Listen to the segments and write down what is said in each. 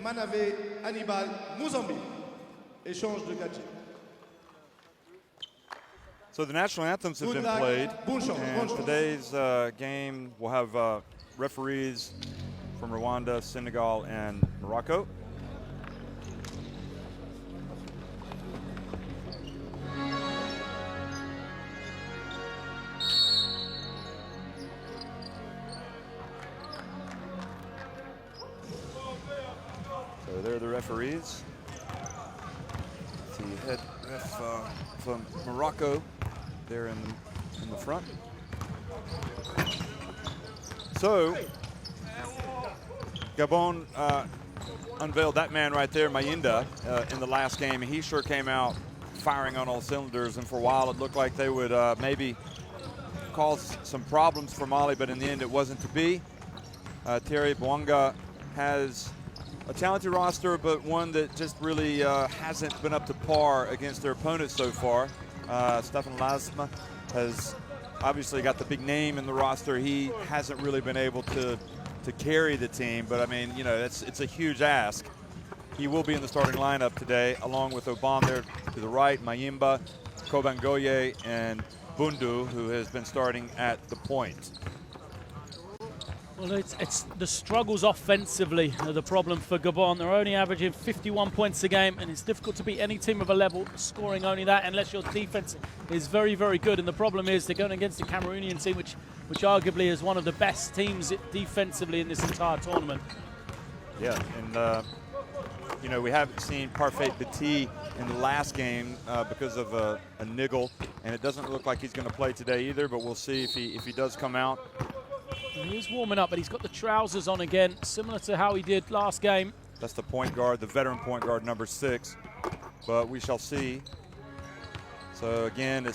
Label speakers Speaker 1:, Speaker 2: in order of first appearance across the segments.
Speaker 1: Manave Hannibal, Mozambique. Échange de gadgets.
Speaker 2: So the national anthems have been played, and today's game will have referees from Rwanda, Senegal, and Morocco. So they're the referees. The head ref from Morocco there in the front. So Gabon unveiled that man right there, Mayinda, in the last game. He sure came out firing on all cylinders, and for a while it looked like they would maybe cause some problems for Mali, but in the end it wasn't to be. Thierry Bouanga has a talented roster, but one that just really hasn't been up to par against their opponents so far. Stefan Lasma has obviously got the big name in the roster. He hasn't really been able to carry the team, but I mean, you know, it's a huge ask. He will be in the starting lineup today, along with Obama there to the right, Mayimba, Kobangoye, and Bundu, who has been starting at the point.
Speaker 3: Well, it's the struggles offensively are the problem for Gabon. They're only averaging 51 points a game, and it's difficult to beat any team of a level scoring only that unless your defense is very, very good. And the problem is they're going against the Cameroonian team, which arguably is one of the best teams defensively in this entire tournament.
Speaker 2: Yeah, and you know, we haven't seen Parfait Petit in the last game because of a niggle, and it doesn't look like he's going to play today either, but we'll see if he does come out.
Speaker 3: He is warming up, but he's got the trousers on again, similar to how he did last game.
Speaker 2: That's the point guard, the veteran point guard, number 6. But we shall see. So again,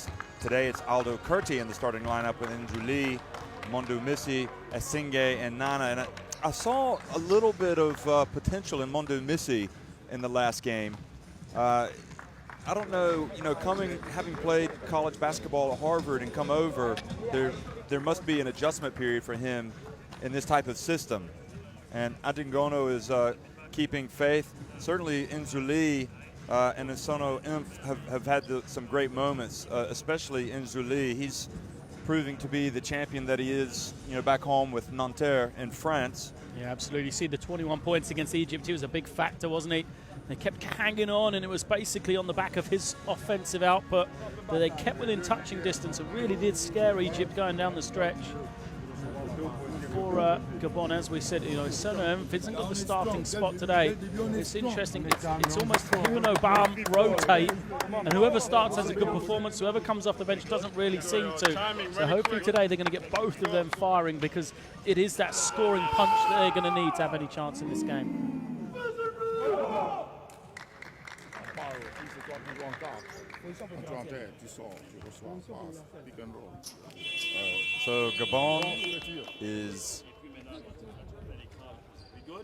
Speaker 2: today it's Aldo Curti in the starting lineup with Njuli, Mondu Missy, Esinghe, and Nana. And I saw a little bit of potential in Mondu Missy in the last game. I don't know, you know, having played college basketball at Harvard and come over, there must be an adjustment period for him in this type of system. And Adingono is keeping faith. Certainly Nzuli and Nsono have had some great moments, especially Nzuli. He's proving to be the champion that he is, you know, back home with Nanterre in France.
Speaker 3: Yeah, absolutely. You see the 21 points against Egypt. He was a big factor, wasn't he? They kept hanging on, and it was basically on the back of his offensive output that they kept within touching distance. It really did scare Egypt going down the stretch. For Gabon, as we said, you know, Sono isn't got the starting spot today. It's interesting. It's almost him and Obama rotate, and whoever starts has a good performance. Whoever comes off the bench doesn't really seem to. So hopefully today they're going to get both of them firing, because it is that scoring punch that they're going to need to have any chance in this game.
Speaker 2: So Gabon is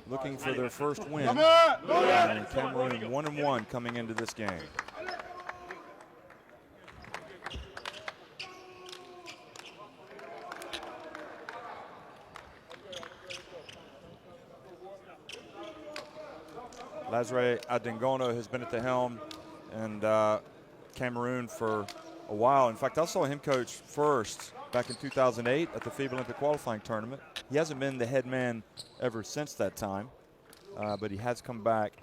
Speaker 2: looking for their first win, and Cameroon 1-1 coming into this game. Lazare Adingono has been at the helm, and Cameroon for a while. In fact, I saw him coach first back in 2008 at the FIBA Olympic qualifying tournament. He hasn't been the head man ever since that time, but he has come back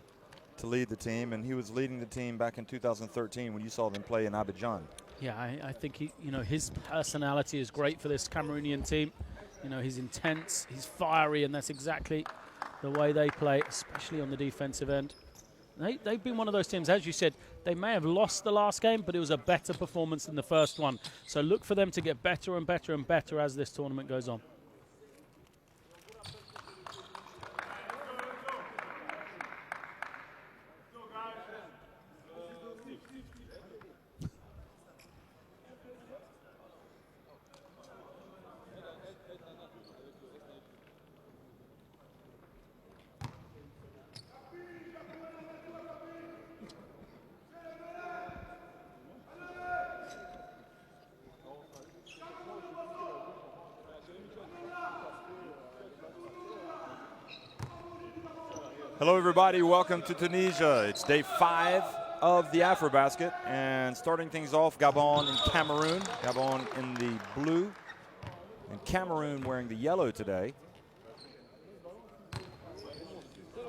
Speaker 2: to lead the team, and he was leading the team back in 2013 when you saw them play in Abidjan.
Speaker 3: Yeah, I think his personality is great for this Cameroonian team. You know, he's intense, he's fiery, and that's exactly the way they play, especially on the defensive end. They've been one of those teams, as you said, they may have lost the last game, but it was a better performance than the first one. So look for them to get better and better and better as this tournament goes on.
Speaker 2: Hello, everybody. Welcome to Tunisia. It's day 5 of the AfroBasket. And starting things off, Gabon and Cameroon. Gabon in the blue and Cameroon wearing the yellow today.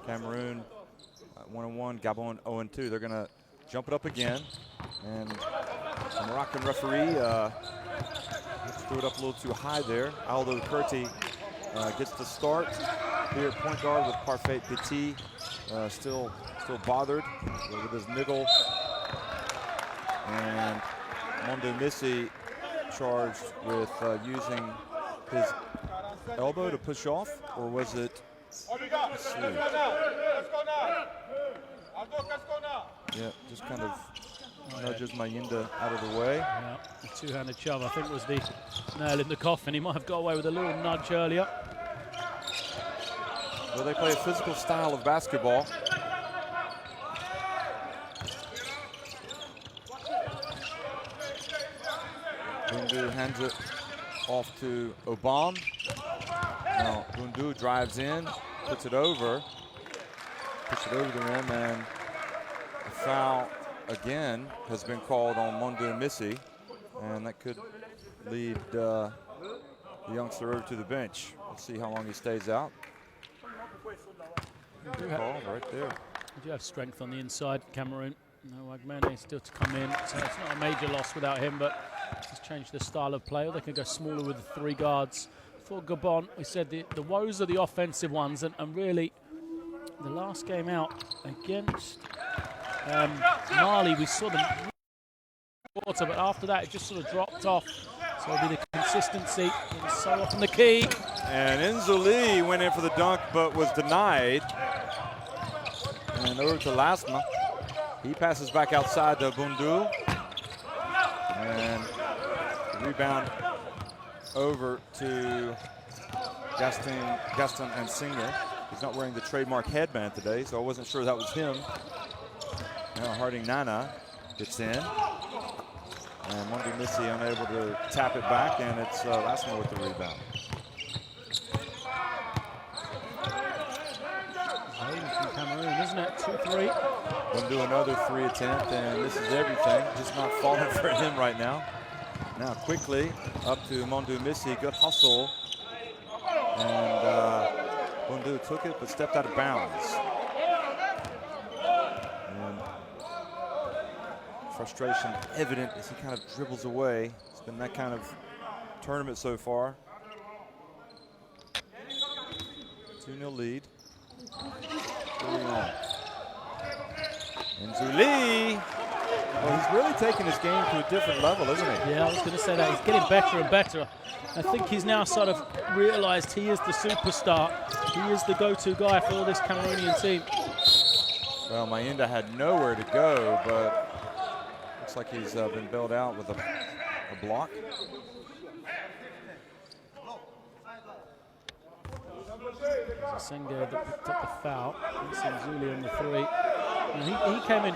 Speaker 2: Cameroon 1-1, Gabon 0-2. They're going to jump it up again. And the Moroccan referee threw it up a little too high there. Aldo Curti gets the start here at point guard with Parfait Petit still bothered with his niggle. And Mondo Missi charged with using his elbow to push off, or was it? Let's see. Yeah, just kind of nudges Mayinda out of the way.
Speaker 3: Yeah, the two-handed shove, I think, was the nail in the coffin. He might have got away with a little nudge earlier.
Speaker 2: Well, they play a physical style of basketball. Bundu hands it off to Obam. Now Bundu drives in, puts it over the rim, and a foul again has been called on Mondo Missi, and that could lead the youngster over to the bench. Let's see how long he stays out. Call right there.
Speaker 3: We do have strength on the inside, Cameroon. No Wagmane still to come in, so it's not a major loss without him, but he's changed the style of play. Or they can go smaller with the 3 guards. For Gabon, we said the woes are the offensive ones, and really the last game out against Mali, we saw them quarter, but after that it just sort of dropped off. So it'll be the consistency, and so often the key.
Speaker 2: And Nzuli went in for the dunk, but was denied. And over to Lasma. He passes back outside to Bundu. And the rebound over to Gaston and Singer. He's not wearing the trademark headband today, so I wasn't sure that was him. Now Harding Nana gets in. And Mondo Missi unable to tap it back, and it's Lasma with the rebound.
Speaker 3: From Cameroon, isn't it? 2-3.
Speaker 2: Gonna do another 3 attempt, and this is everything. Just not falling for him right now. Now quickly up to Mondo Missi, good hustle. And Bundu took it, but stepped out of bounds. And frustration evident as he kind of dribbles away. It's been that kind of tournament so far. 2-0 lead. Nzuli, well, he's really taking his game to a different level, isn't he?
Speaker 3: Yeah, I was going to say that. He's getting better and better. I think he's now sort of realized he is the superstar. He is the go-to guy for this Cameroonian team.
Speaker 2: Well, Mayinda had nowhere to go, but looks like he's been bailed out with a block.
Speaker 3: Senge that picked up the foul. Nzuli on the 3. And he came in.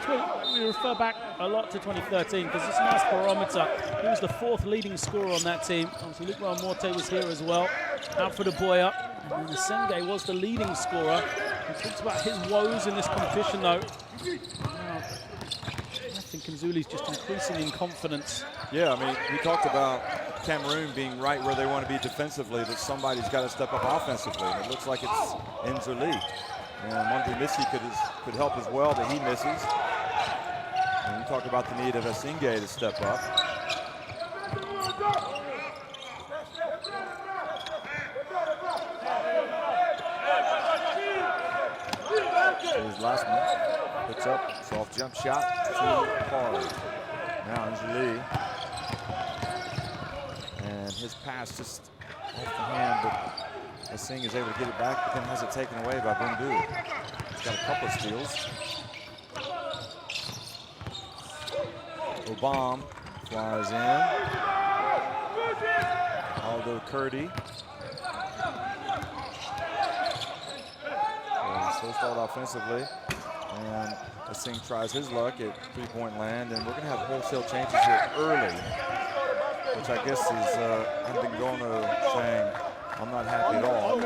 Speaker 3: We refer back a lot to 2013 because it's a nice barometer. He was the 4th leading scorer on that team. Obviously, Luc Morte was here as well. Alfred Aboya. And then Senge was the leading scorer. He talks about his woes in this competition, though. Now, I think Nzuli's just increasing in confidence.
Speaker 2: Yeah, I mean, we talked about Cameroon being right where they want to be defensively, but somebody's got to step up offensively. And it looks like it's Nzuli. And Mondo Missi could help as well, but he misses. And you talk about the need of Asingé to step up. Here's Lasman. Puts up, soft jump shot, too hard. Now Nzuli. And his pass just off the hand, but Asing is able to get it back, but then has it taken away by Bundu. He's got a couple of steals. Obam flies in. Aldo Curti. So stalled offensively. And Asing tries his luck at 3-point land, and we're going to have wholesale changes here early, which I guess is Andengono saying, I'm not happy at all.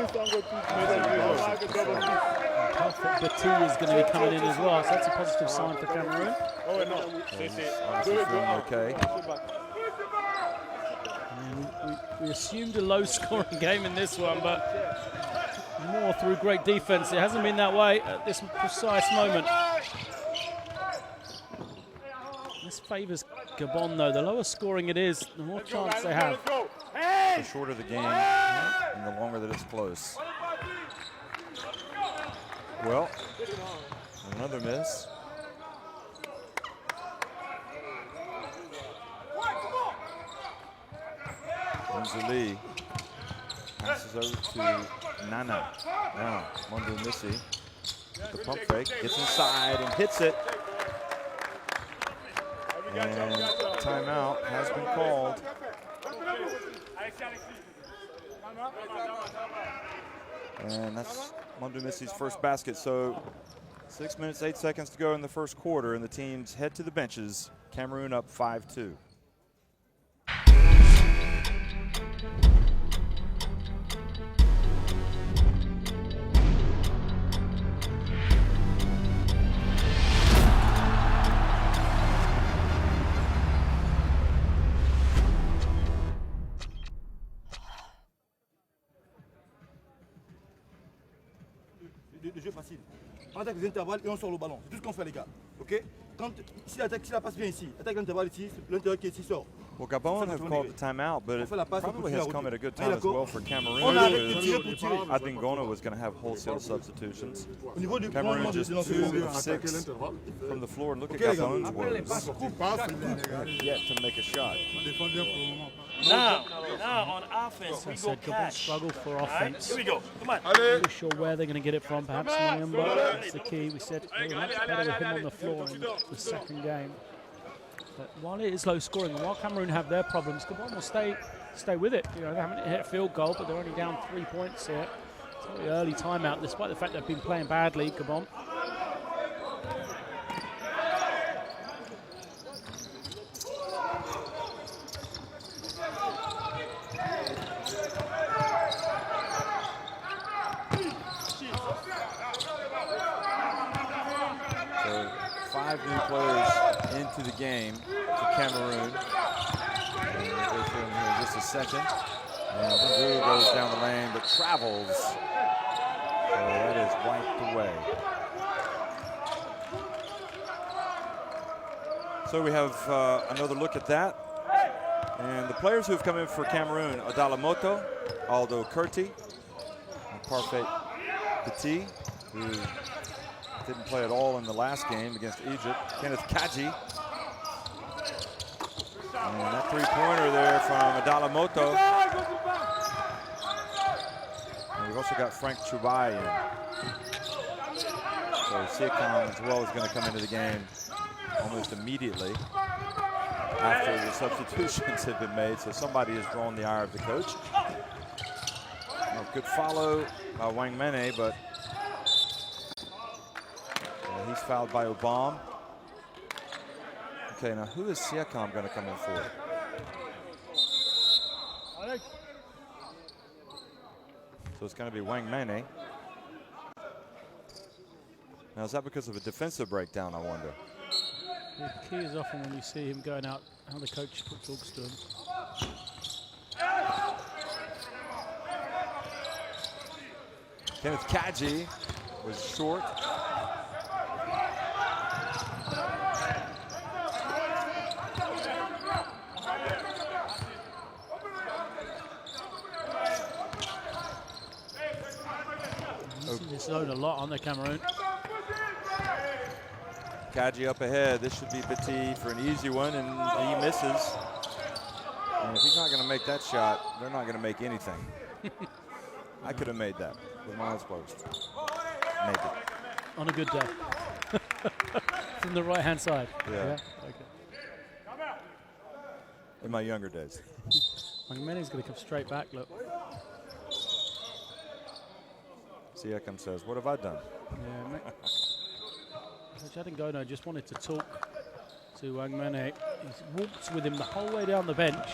Speaker 3: Perfect. Bati is going to be coming in as well, so that's a positive sign for Cameroon.
Speaker 2: Obviously feeling okay.
Speaker 3: And we assumed a low-scoring game in this one, but more through great defense. It hasn't been that way at this precise moment. This favors Gabon, though. The lower scoring it is, the more chance they have.
Speaker 2: The shorter the game, and the longer that it's close. Well, another miss. Nzuli passes over to Nana. Now, Mondo Missy, the pump fake, gets inside and hits it. And timeout has been called. And that's Mondo Missy's first basket. So 6 minutes, 8 seconds to go in the first quarter, and the teams head to the benches. Cameroon up 5-2.
Speaker 4: De jeu facile. On attaque les intervalles et on sort le ballon. C'est tout ce qu'on fait, les gars. Ok? Quand si la passe bien ici, attaque l'intervalle ici, l'intérieur qui est ici sort.
Speaker 2: Well, Gabon have called the timeout, but it probably has come at a good time as well for Cameroon. I think Ghana was going to have wholesale substitutions. Cameroon just 2 of 6 from the floor. Look at Gabon's woes. Yet to make a shot.
Speaker 5: Now on offense, we go
Speaker 3: Gabon
Speaker 5: cash.
Speaker 3: struggle for offense.
Speaker 5: Here we go. Come on.
Speaker 3: Not sure where they're going to get it from. Perhaps Mayumba. That's the key. We said they were much better with him on the floor in the second game. But while it is low scoring, and while Cameroon have their problems, Gabon will stay with it. You know, they haven't hit a field goal, but they're only down 3 points here. It's a very early timeout, despite the fact they've been playing badly, Gabon.
Speaker 2: So 5 new players into the game for Cameroon. And we'll go through them here in just a second. And Bundu goes down the lane, but travels. So that is wiped away. So we have another look at that. And the players who have come in for Cameroon, Adalamoto, Aldo Kurti, and Parfait Petit, who didn't play at all in the last game against Egypt. Kenneth Kaji. And that three-pointer there from Adalamoto. And we've also got Frank Chubai in. So Siakam as well is going to come into the game almost immediately after the substitutions have been made. So somebody has drawn the ire of the coach. Good follow by Wang Mene, but he's fouled by Obama. Okay, now who is Siakam going to come in for? So it's going to be Wang Mene. Now is that because of a defensive breakdown, I wonder?
Speaker 3: The key is often when you see him going out, how the coach talks to him.
Speaker 2: Kenneth Kaji was short.
Speaker 3: Using this zone a lot on the Cameroon.
Speaker 2: Kaji up ahead. This should be Petit for an easy one, and he misses. And if he's not going to make that shot, they're not going to make anything. I could have made that with my eyes closed. Maybe.
Speaker 3: On a good day. From the right-hand side.
Speaker 2: Yeah.
Speaker 3: Okay.
Speaker 2: In my younger days.
Speaker 3: Mene's going to come straight back, look.
Speaker 2: Siakam says, what have I done?
Speaker 3: Yeah, Coach Adingono just wanted to talk to Wang Mene. He's walked with him the whole way down the bench,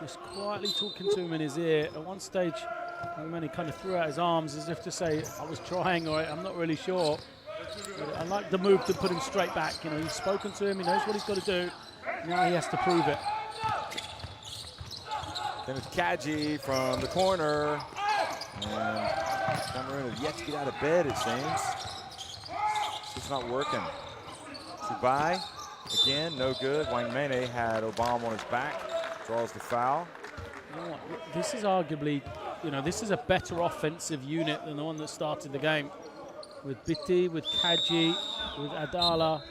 Speaker 3: just quietly talking to him in his ear. At one stage, And then he kind of threw out his arms as if to say, I was trying, or I'm not really sure. But I like the move to put him straight back. You know, he's spoken to him, he knows what he's got to do. Now he has to prove it.
Speaker 2: Then it's Kaji from the corner. And Cameroon has yet to get out of bed, it seems. It's just not working. Chubai, again, no good. Wang Mene had Obama on his back, draws the foul.
Speaker 3: You know what? This is arguably, you know, this is a better offensive unit than the one that started the game. With Biti, with Kaji, with Adala,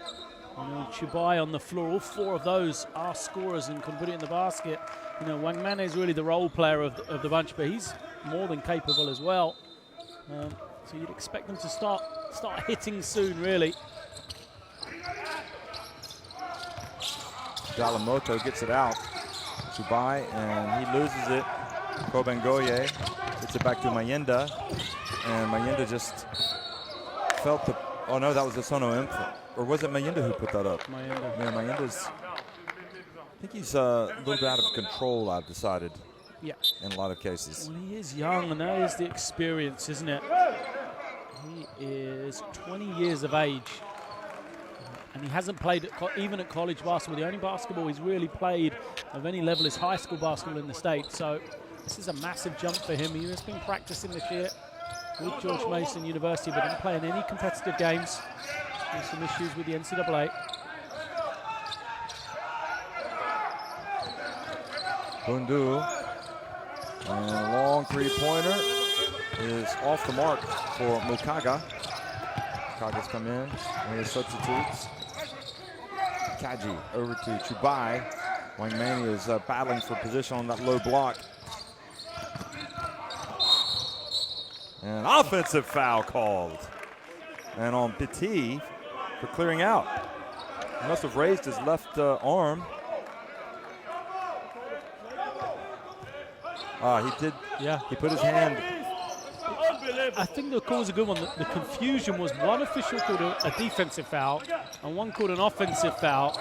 Speaker 3: and Chubai on the floor. All four of those are scorers and can put it in the basket. You know, Wang Mane is really the role player of the bunch, but he's more than capable as well. So you'd expect them to start hitting soon, really.
Speaker 2: Dalamoto gets it out. Chubai, and he loses it. Kobengoye gets it back to Mayenda, and Mayenda just felt the. Oh no, that was the Sono Imp, or was it Mayenda who put that up?
Speaker 3: Mayenda.
Speaker 2: Yeah, Mayenda's. I think he's a little bit out of control, I've decided.
Speaker 3: Yeah.
Speaker 2: In a lot of cases.
Speaker 3: Well, he is young, and that is the experience, isn't it? He is 20 years of age, and he hasn't played even at college basketball. The only basketball he's really played of any level is high school basketball in the States. So this is a massive jump for him. He has been practicing this year with George Mason University, but didn't play in any competitive games. There's some issues with the NCAA.
Speaker 2: Bundu, and a long three-pointer is off the mark for Mukaga. Mukaga's come in, and his substitutes. Kaji over to Chubai. Wang Mane is battling for position on that low block. An offensive foul called. And on Petit for clearing out. He must have raised his left arm. He did. Yeah. He put his hand.
Speaker 3: I think the call was a good one. The confusion was one official called a defensive foul and one called an offensive foul.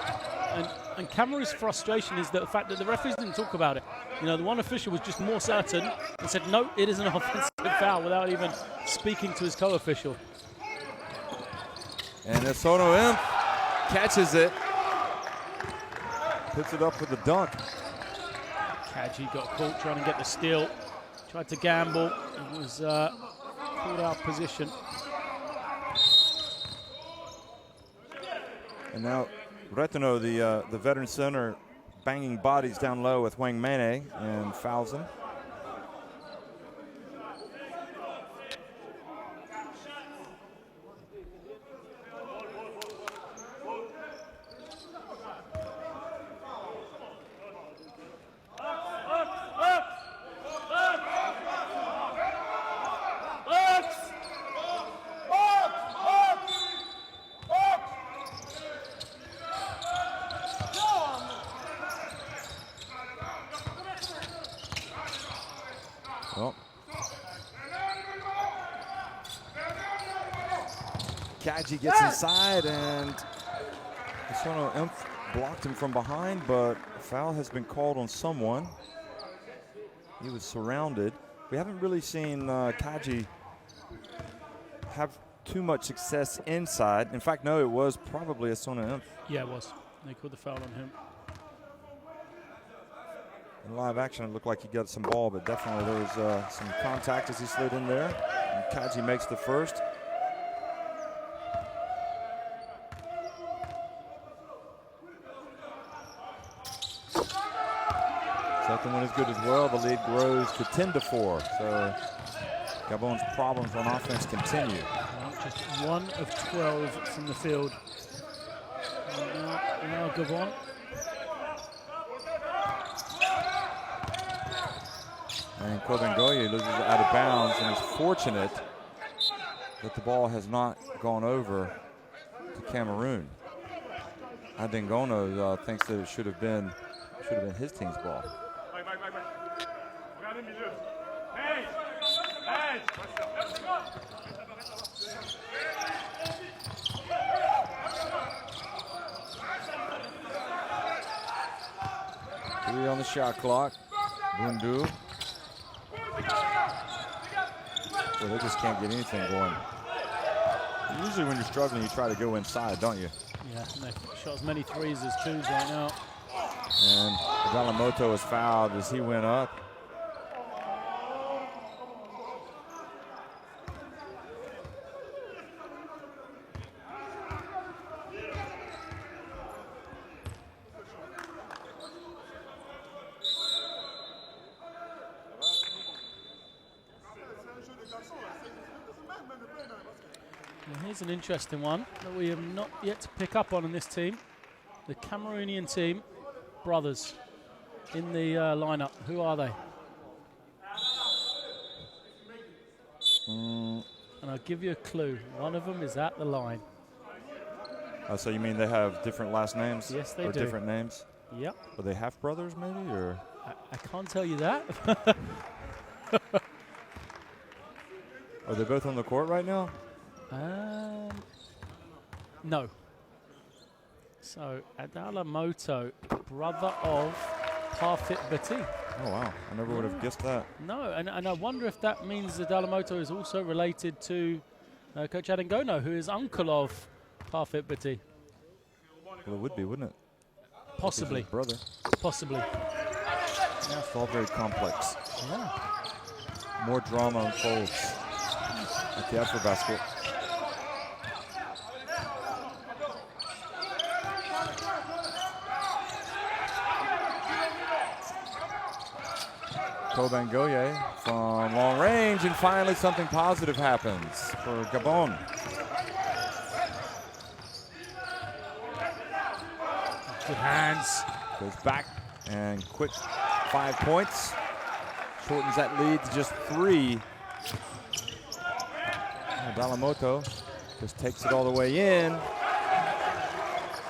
Speaker 3: And Cameroon's frustration is that the fact that the referees didn't talk about it. You know, the one official was just more certain and said, no, it is an offensive foul without even speaking to his co-official.
Speaker 2: And Sono Imp catches it. Puts it up with the dunk.
Speaker 3: Kaji got caught trying to get the steal. Tried to gamble. It was pulled out of position.
Speaker 2: And now Retino, the veteran center, banging bodies down low with Wang Mane and fouls him. Kaji gets inside, and Sono Imp blocked him from behind, but a foul has been called on someone. He was surrounded. We haven't really seen Kaji have too much success inside. In fact, no, it was probably a Sono Imp.
Speaker 3: Yeah, it was. They called the foul on him.
Speaker 2: In live action, it looked like he got some ball, but definitely there was some contact as he slid in there. And Kaji makes the first. Second one is good as well. The lead grows to 10-4. So Gabon's problems on offense continue.
Speaker 3: Just 1 of 12 from the field. And now Gabon.
Speaker 2: And Kobengoye loses it out of bounds, and is fortunate that the ball has not gone over to Cameroon. Adengono thinks that it should have been his team's ball. Three on the shot clock. Bundu. So they just can't get anything going. Usually when you're struggling, you try to go inside, don't you?
Speaker 3: Yeah, and they've shot as many threes as twos right now.
Speaker 2: And Dalamoto is fouled as he went up.
Speaker 3: And here's an interesting one that we have not yet to pick up on in this team. The Cameroonian team, brothers, in the lineup. Who are they? And I'll give you a clue. One of them is at the line.
Speaker 2: So you mean they have different last names?
Speaker 3: Yes, they
Speaker 2: or
Speaker 3: do.
Speaker 2: Different names?
Speaker 3: Yep.
Speaker 2: Are they half brothers, maybe, or?
Speaker 3: I can't tell you that.
Speaker 2: Are they both on the court right now?
Speaker 3: No. So Adala Moto, brother of Parfit Bati.
Speaker 2: Oh wow! I never would have guessed that.
Speaker 3: No, and I wonder if that means that Adala Moto is also related to Coach Adengono, who is uncle of Parfit Bati.
Speaker 2: Well, it would be, wouldn't it?
Speaker 3: Possibly.
Speaker 2: His brother.
Speaker 3: Possibly.
Speaker 2: Yeah, it's all very complex.
Speaker 3: Yeah.
Speaker 2: More drama unfolds at the AfroBasket. Kobangoye from long range, and finally something positive happens for Gabon.
Speaker 3: Good hands.
Speaker 2: Goes back and quick 5 points. Shortens that lead to just 3. Dalamoto just takes it all the way in.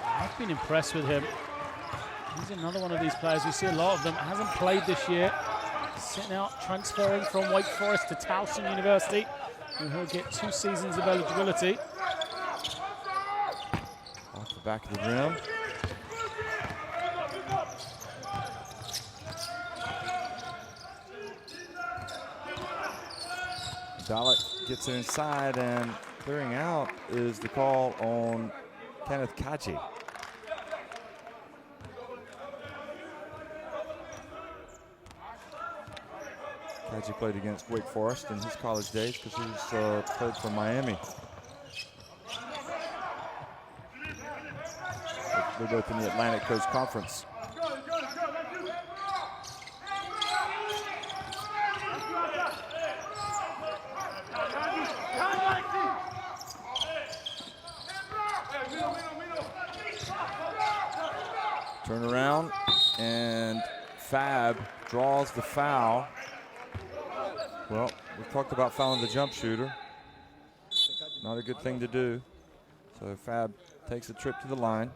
Speaker 3: I've been impressed with him. He's another one of these players. We see a lot of them. Hasn't played this year. Sitting out, transferring from Wake Forest to Towson University. And he'll get 2 seasons of eligibility.
Speaker 2: Off the back of the rim. Dalit gets it inside, and clearing out is the call on Kenneth Kachi. Kachi played against Wake Forest in his college days because he's played for Miami. They're both in the Atlantic Coast Conference. Turn around, and Fab draws the foul. Well, we talked about fouling the jump shooter. Not a good thing to do. So Fab takes a trip to the line.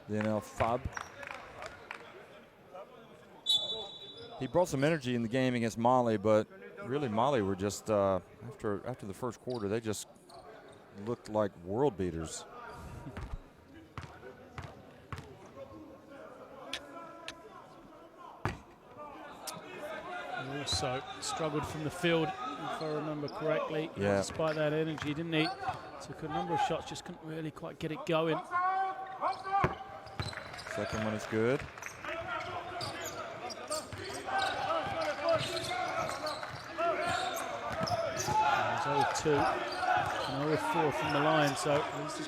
Speaker 2: Then Fab. He brought some energy in the game against Mali, but really Mali were just, after the first quarter, they just looked like world beaters.
Speaker 3: He also struggled from the field, if I remember correctly.
Speaker 2: Yeah.
Speaker 3: Despite that energy, didn't he? Took a number of shots, just couldn't really quite get it going.
Speaker 2: Second one is good.
Speaker 3: There's 0-2 and 0-4 from the line, so at least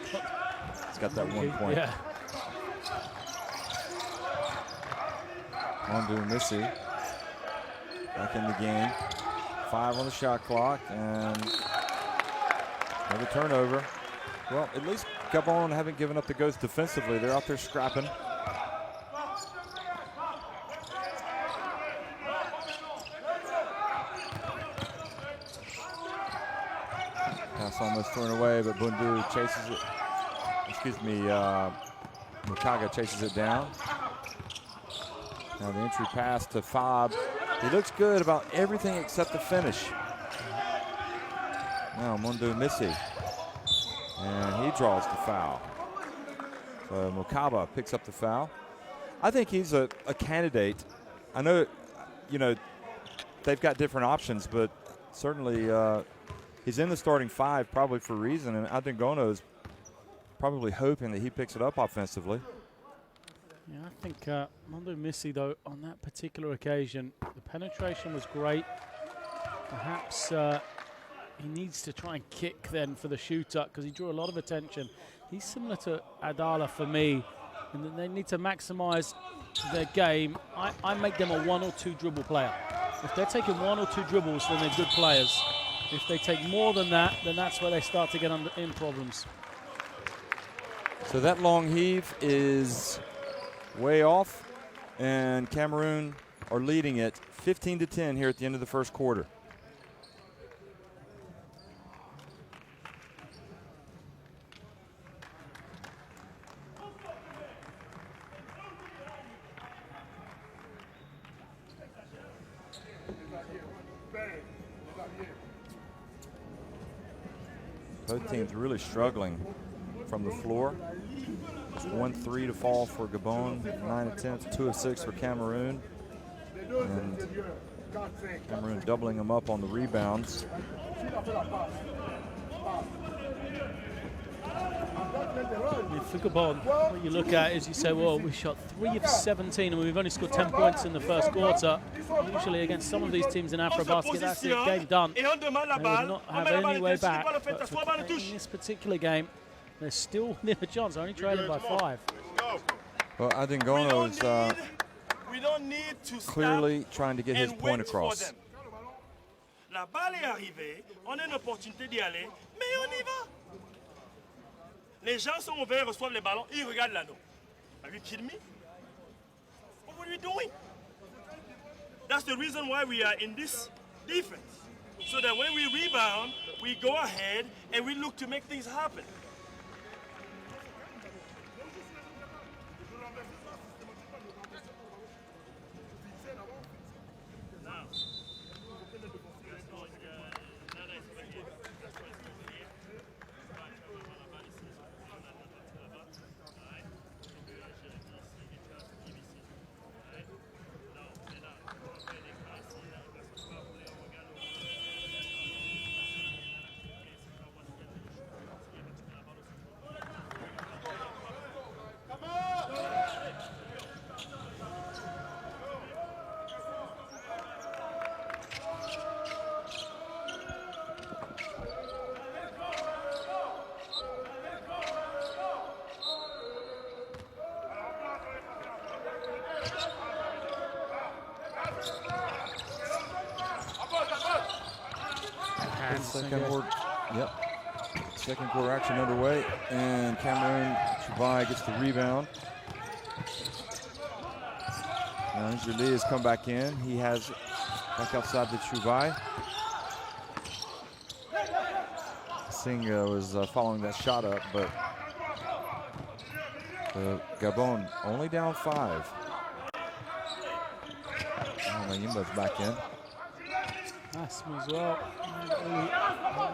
Speaker 2: He's got that 1 point.
Speaker 3: Yeah.
Speaker 2: Mondu Missy back in the game. 5 on the shot clock, and another turnover. Well, at least Gabon haven't given up the ghost defensively. They're out there scrapping. Pass almost thrown away, but Bundu chases it. Excuse me, Mukaga chases it down. Now the entry pass to Fab. He looks good about everything except the finish. Now Mondu Missy. And he draws the foul. So Mukaba picks up the foul. I think he's a candidate. I know, you know, they've got different options, but certainly he's in the starting 5 probably for a reason, and Adengono is probably hoping that he picks it up offensively.
Speaker 3: Yeah, I think Mondo Missy, though, on that particular occasion, the penetration was great. Perhaps he needs to try and kick then for the shoot-up because he drew a lot of attention. He's similar to Adala for me, and then they need to maximize their game. I make them a 1 or 2 dribble player. If they're taking 1 or 2 dribbles, then they're good players. If they take more than that, then that's where they start to get in problems.
Speaker 2: So that long heave is way off, and Cameroon are leading it 15-10 here at the end of the first quarter. Both teams really struggling from the floor. Just 1 3 to fall for Gabon, 9 attempts, 2 of 6 for Cameroon. And Cameroon doubling them up on the rebounds.
Speaker 3: For Gabon, what you look at is you say, well, we shot 3 of 17 and we've only scored 10 points in the first quarter. Usually against some of these teams in AfroBasket, that's it, game done. They would not have any way back. But in this particular game, they're still near a chance, only trailing by 5.
Speaker 2: Well, Adengono is clearly trying to get his point across.
Speaker 5: La balle est arrivée, on a une opportunité d'y aller, mais on y va. Les gens sont ouverts, reçoivent les ballons, ils regardent l'anneau. Are you kidding me? What are we doing? That's the reason why we are in this defense. So that when we rebound, we go ahead and we look to make things happen.
Speaker 2: Second quarter action underway, and Cameroon, Chubai gets the rebound. Now Jolie has come back in. He has back outside the Chubai. Singa was following that shot up, but Gabon only down 5. Mayimba's back in.
Speaker 3: Nice as well.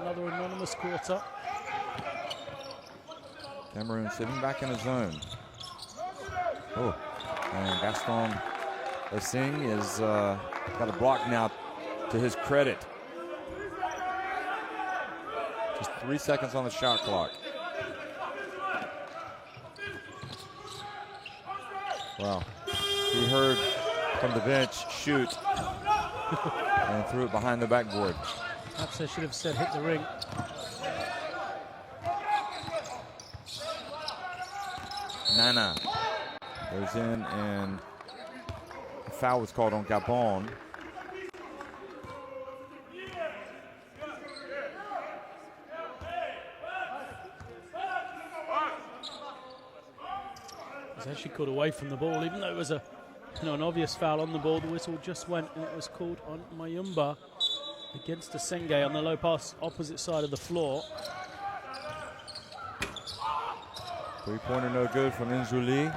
Speaker 3: Another anonymous quarter.
Speaker 2: Cameroon sitting back in a zone. Oh, and Gaston Singh is got a block now to his credit. Just 3 seconds on the shot clock. Wow. He heard from the bench, shoot, and threw it behind the backboard.
Speaker 3: Perhaps I should have said hit the ring.
Speaker 2: Nana goes in, and a foul was called on Gabon.
Speaker 3: He's actually caught away from the ball, even though it was an obvious foul on the ball. The whistle just went, and it was called on Mayumba against Senge on the low pass opposite side of the floor.
Speaker 2: Three-pointer no good from Nzuli.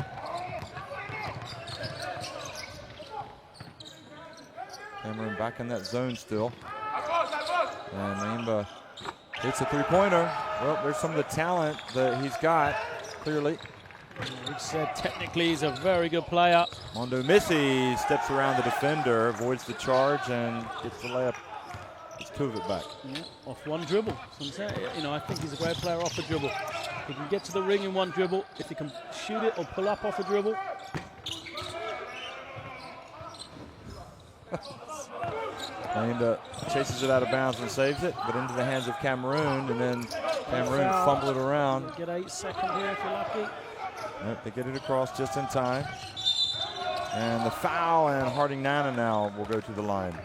Speaker 2: Cameroon back in that zone still. And Mayumba hits a three-pointer. Well, there's some of the talent that he's got, clearly.
Speaker 3: We've said technically he's a very good player.
Speaker 2: Mondo Missy steps around the defender, avoids the charge, and gets the layup. It's 2 of it back.
Speaker 3: Yeah, off one dribble. So I'm saying, I think he's a great player off a dribble. He can get to the ring in one dribble. If he can shoot it or pull up off a dribble.
Speaker 2: And chases it out of bounds and saves it, but into the hands of Cameroon, and then Cameroon fumble it around.
Speaker 3: Get 8 seconds here if you're lucky.
Speaker 2: Yep, they get it across just in time. And the foul, and Harding Nana now will go to the line.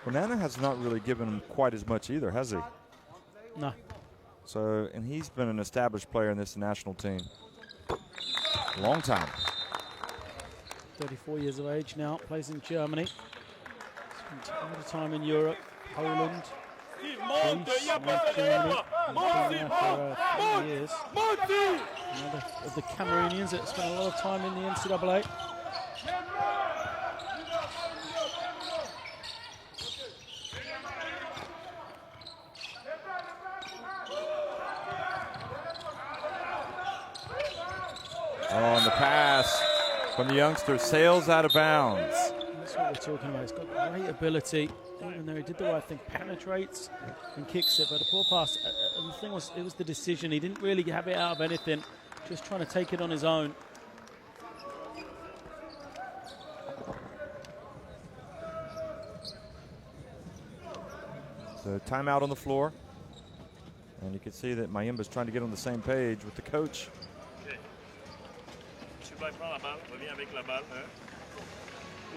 Speaker 2: Well, Nana has not really given him quite as much either, has he?
Speaker 3: No.
Speaker 2: So, and he's been an established player in this national team. Long time.
Speaker 3: 34 years of age now, plays in Germany. Spent a lot of time in Europe, Poland, Greece, and Germany. He's been there for 3 years. Another of the Cameroonians that spent a lot of time in the NCAA.
Speaker 2: Oh, and the pass from the youngster sails out of bounds.
Speaker 3: That's what we're talking about. He's got great ability. Even though he did the right thing, penetrates and kicks it. But the poor pass, and the thing was, it was the decision. He didn't really have it out of anything. Just trying to take it on his own.
Speaker 2: So timeout on the floor. And you can see that Mayimba's trying to get on the same page with the coach.
Speaker 5: Prends la balle, reviens avec la balle.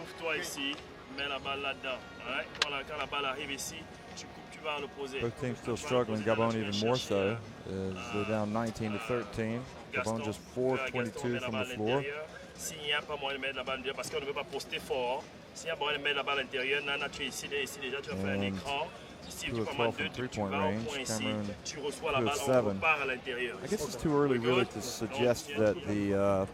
Speaker 5: Ouvre-toi ici, mets la balle là-dedans. Quand la balle arrive ici, tu coupes, tu vas à l'opposé.
Speaker 2: Both teams still struggling. Gabon even more so. They're down 19 to 13. Gabon just 4-22 from the floor.
Speaker 5: S'il n'y a pas moyen de mettre la balle à l'intérieur, parce qu'on ne veut pas poster fort. S'il y a moyen de mettre la balle à l'intérieur, Nana, tu es ici déjà, tu vas faire un écran. Si tu prends 2, tu vas au point ici, tu reçois la balle, on repart à l'intérieur.
Speaker 2: I guess it's too early really to suggest that the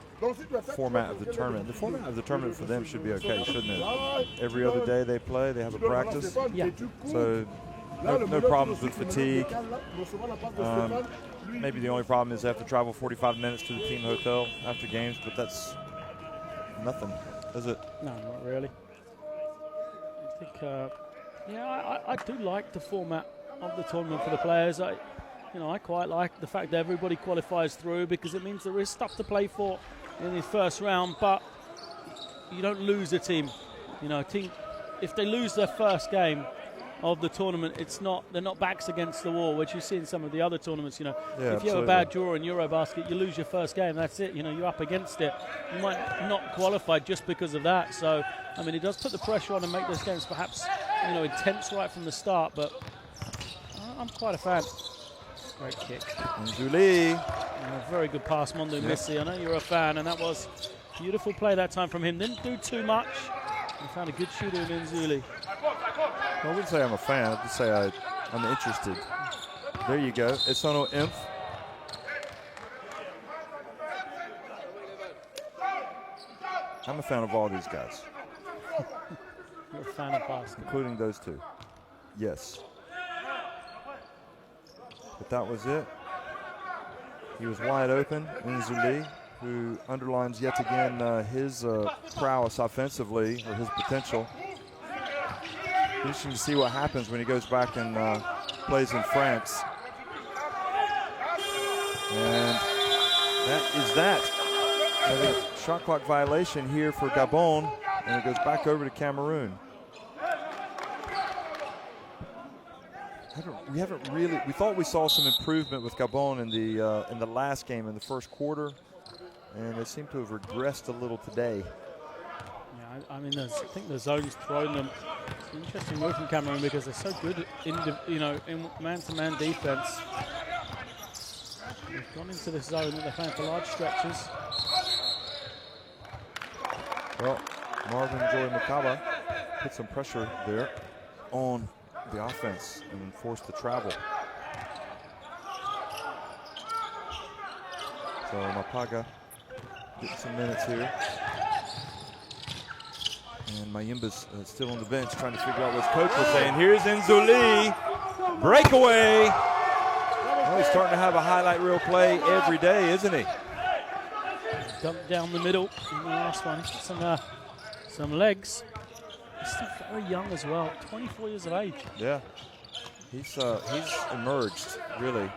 Speaker 2: format of the tournament for them should be okay, shouldn't it? Every other day they play, they have a practice.
Speaker 3: Yeah.
Speaker 2: So no problems with fatigue. Maybe the only problem is they have to travel 45 minutes to the team hotel after games, but that's nothing, is it?
Speaker 3: No, not really. I think, I do like the format of the tournament for the players. I quite like the fact that everybody qualifies through, because it means there is stuff to play for in the first round, but you don't lose a team. If they lose their first game of the tournament, they're not backs against the wall, which you see in some of the other tournaments.
Speaker 2: Yeah,
Speaker 3: if you have a bad draw in EuroBasket, you lose your first game. That's it. You're up against it. You might not qualify just because of that. So, it does put the pressure on and make those games perhaps intense right from the start. But I'm quite a fan. Great kick.
Speaker 2: Nzuli.
Speaker 3: Very good pass, Mondo Missy. I know you're a fan, and that was a beautiful play that time from him. Didn't do too much. He found a good shooter in Nzuli.
Speaker 2: I wouldn't say I'm a fan. I'd just say I'm interested. There you go. Esono Inf. I'm a fan of all these guys.
Speaker 3: You're a fan of basketball.
Speaker 2: Including those two. Yes. But that was it. He was wide open, Nzuli, who underlines yet again his prowess offensively, or his potential. Interesting to see what happens when he goes back and plays in France. And that is that. A shot clock violation here for Gabon, and it goes back over to Cameroon. We thought we saw some improvement with Gabon in the last game in the first quarter, and they seem to have regressed a little today.
Speaker 3: Yeah, I think the zone's thrown them. It's an interesting move from Cameroon because they're so good in man-to-man defense. They've gone into this zone that they're playing for large stretches.
Speaker 2: Well, Marvin Joy Makaba put some pressure there on the offense and forced the travel. So Mapaga getting some minutes here. And Mayimba's still on the bench trying to figure out what his coach was saying. Here's Nzuli. Breakaway. Well, he's starting to have a highlight reel play every day, isn't he?
Speaker 3: Dumped down the middle in the last one. He's got some legs. He's still very young as well, 24 years of age.
Speaker 2: Yeah, he's emerged, really.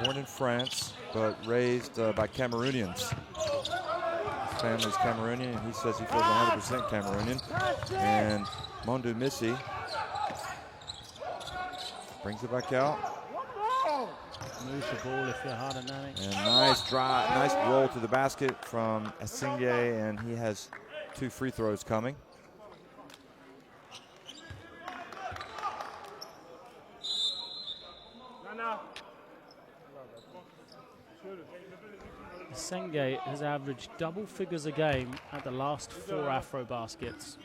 Speaker 2: Born in France, but raised by Cameroonians. His family's Cameroonian, and he says he feels 100% Cameroonian. And Mondu Missy brings it back out.
Speaker 3: Move the ball if you're hard on that.
Speaker 2: And nice roll to the basket from Asingye, and he has 2 free throws coming.
Speaker 3: Senge has averaged double figures a game at the last 4 AfroBaskets.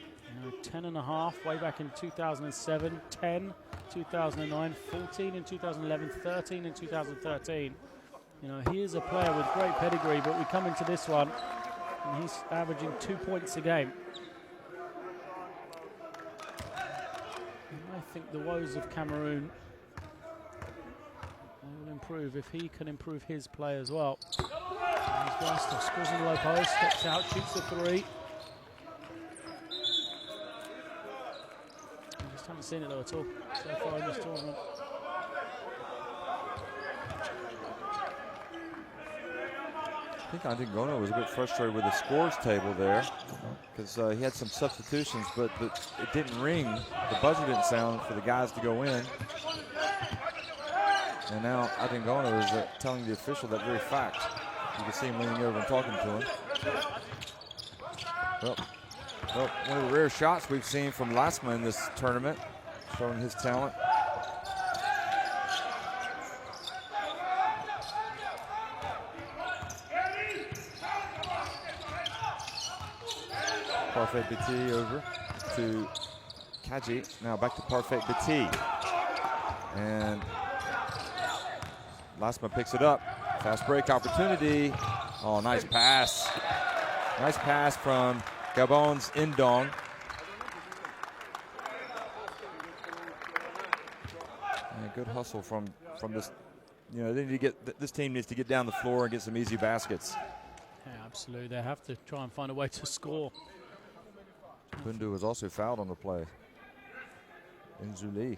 Speaker 3: 10.5 way back in 2007, 10, 2009, 14 in 2011, 13 in 2013. He is a player with great pedigree, but we come into this one and he's averaging 2 points a game. And I think the woes of Cameroon will improve if he can improve his play as well. He's Glasgow scores in the low post, steps out, shoots the 3. I just haven't seen it though at all so far in this tournament.
Speaker 2: I think Adingono was a bit frustrated with the scores table there because he had some substitutions, but it didn't ring. The buzzer didn't sound for the guys to go in. And now Adingono is telling the official that very fact. You can see him leaning over and talking to him. Well, one of the rare shots we've seen from Lasma in this tournament, showing his talent. Parfait Biti over to Kaji. Now back to Parfait Biti. And Lasma picks it up. Fast break opportunity. Oh, nice pass. Nice pass from Gabon's Indong. And good hustle from this. They need to get, this team needs to get down the floor and get some easy baskets.
Speaker 3: Yeah, absolutely. They have to try and find a way to score.
Speaker 2: Bundu was also fouled on the play. Nzuli.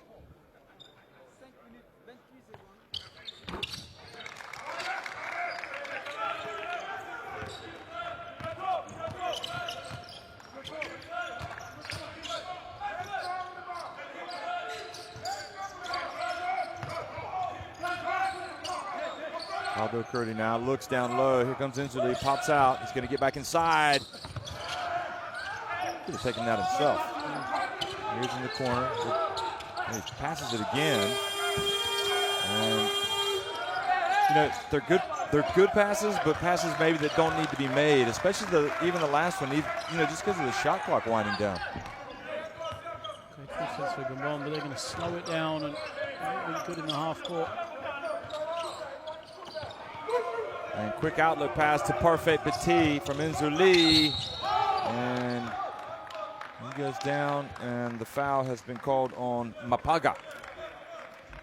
Speaker 2: Aldo Curdy now looks down low. Here comes Nzuli, pops out. He's going to get back inside. Could have taken that himself. Here's in the corner. He passes it again. And they're good passes, but passes maybe that don't need to be made, especially even the last one, just because of the shot clock winding down.
Speaker 3: Great defense for Gabon, but they're going to slow it down and be good in the half court.
Speaker 2: And quick outlet pass to Parfait Petit from Nzuli. And he goes down, and the foul has been called on Mapaga.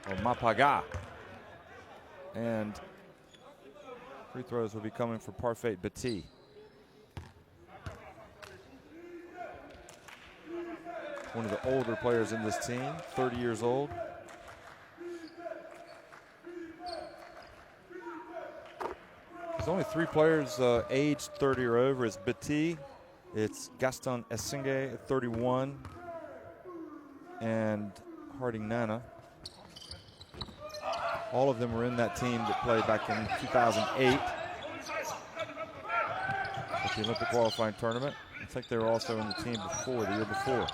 Speaker 2: Or Mapaga. And free throws will be coming for Parfait Petit. One of the older players in this team, 30 years old. There's only 3 players aged 30 or over. It's Petit, it's Gaston Asingye at 31, and Harding Nana. All of them were in that team that played back in 2008 at the Olympic qualifying tournament. I think they were also in the team before, the year before.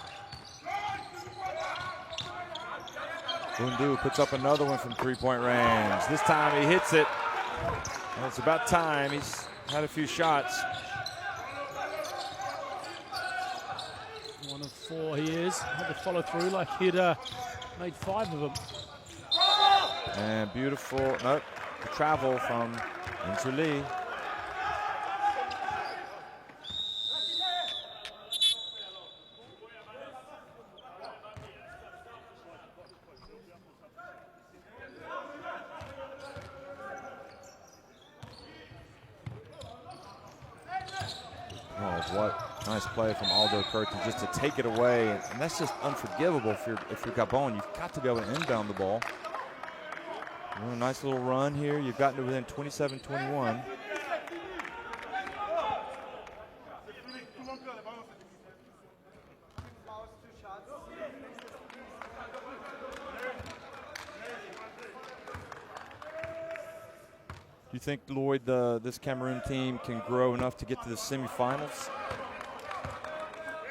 Speaker 2: Bundu puts up another one from 3-point range. This time he hits it. Well, it's about time. He's had a few shots.
Speaker 3: 1 of 4 he is. Had to follow through like he'd made 5 of them.
Speaker 2: And beautiful. Nope. the travel from Njuli. Oh, what nice play from Aldo Curti just to take it away, and that's just unforgivable if you're Gabon. You've got to be able to inbound the ball. A nice little run here. You've gotten to within 27-21. Do you think, Lloyd, this Cameroon team can grow enough to get to the semifinals?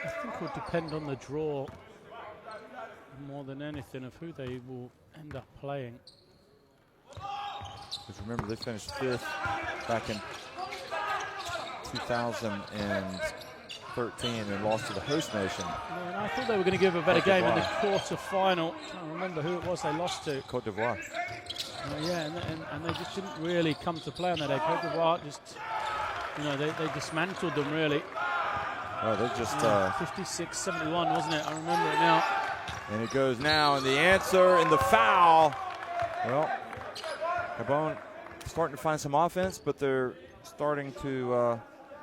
Speaker 3: I think it will depend on the draw more than anything of who they will end up playing.
Speaker 2: Because remember, they finished 5th back in 2013 and lost to the host nation.
Speaker 3: Yeah, and I thought they were going to give a better game in the quarter-final. I can't remember who it was they lost to.
Speaker 2: Côte d'Ivoire.
Speaker 3: Yeah, and they just didn't really come to play on that day. Côte d'Ivoire just, they dismantled them really.
Speaker 2: Oh, they just
Speaker 3: 56-71, wasn't it? I remember it now.
Speaker 2: And it goes now, and the answer in the foul. Well, Gabon starting to find some offense, but they're starting to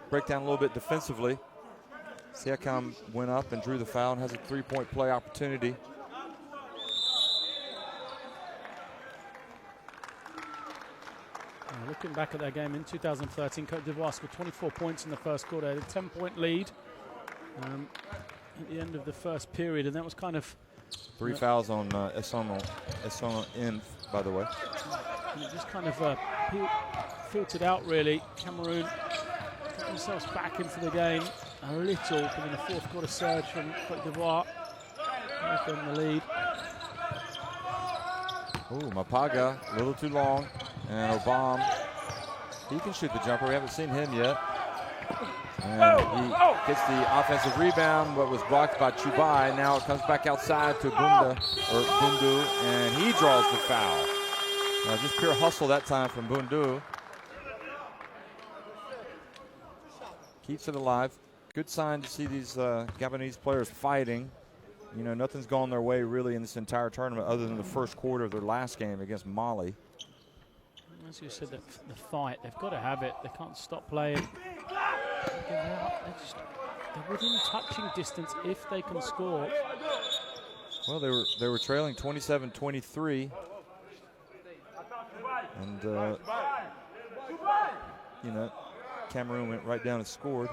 Speaker 2: break down a little bit defensively. Siakam went up and drew the foul and has a three-point play opportunity.
Speaker 3: Looking back at that game in 2013, Côte d'Ivoire scored 24 points in the first quarter. They had a 10-point lead at the end of the first period, and that was kind of...
Speaker 2: 3 fouls on Essono in, by the way.
Speaker 3: And it just kind of filtered out, really. Cameroon got themselves back into the game a little, but in the fourth quarter surge from Côte d'Ivoire. They've got the lead.
Speaker 2: Ooh, Mapaga, a little too long. And Obama, he can shoot the jumper. We haven't seen him yet. And he gets the offensive rebound, but was blocked by Chubai. Now it comes back outside to Bundu, and he draws the foul. Just pure hustle that time from Bundu. Keeps it alive. Good sign to see these Gabonese players fighting. Nothing's gone their way really in this entire tournament other than the first quarter of their last game against Mali.
Speaker 3: As you said, the fight, they've got to have it. They can't stop playing. They're within touching distance if they can score.
Speaker 2: Well, they were trailing 27-23. And, Cameroon went right down and scored.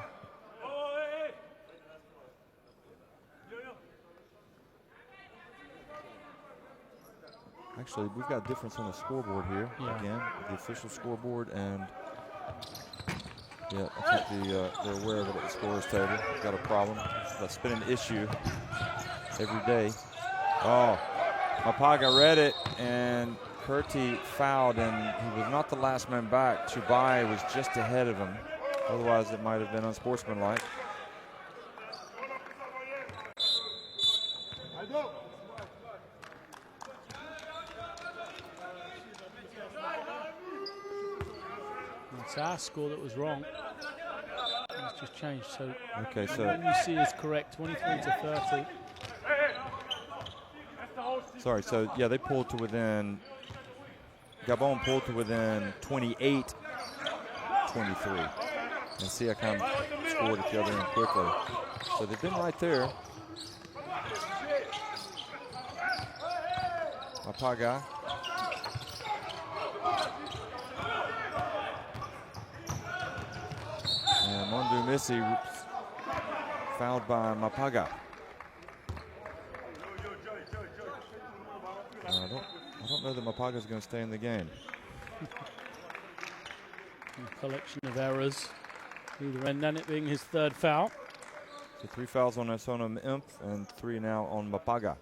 Speaker 2: Actually, we've got a difference on the scoreboard here.
Speaker 3: Yeah.
Speaker 2: Again, the official scoreboard, and I think they're aware of it at the scorer's table. We've got a problem. That's been an issue every day. Oh, Mapaga read it, and Curti fouled, and he was not the last man back. Chubai was just ahead of him. Otherwise, it might have been unsportsmanlike.
Speaker 3: It's our score that was wrong. It's just changed. So
Speaker 2: okay, so
Speaker 3: what you see is correct, 23-30.
Speaker 2: Sorry, so yeah, they pulled to within. Gabon pulled to within 28-23. And Siakam scored at the other end quickly. So they've been right there. Mapaga. And Mondu Missy fouled by Mapaga. I don't know that Mapaga is going to stay in the game.
Speaker 3: A collection of errors. Either end, and it being his third foul.
Speaker 2: So 3 fouls on Essono Imp and 3 now on Mapaga.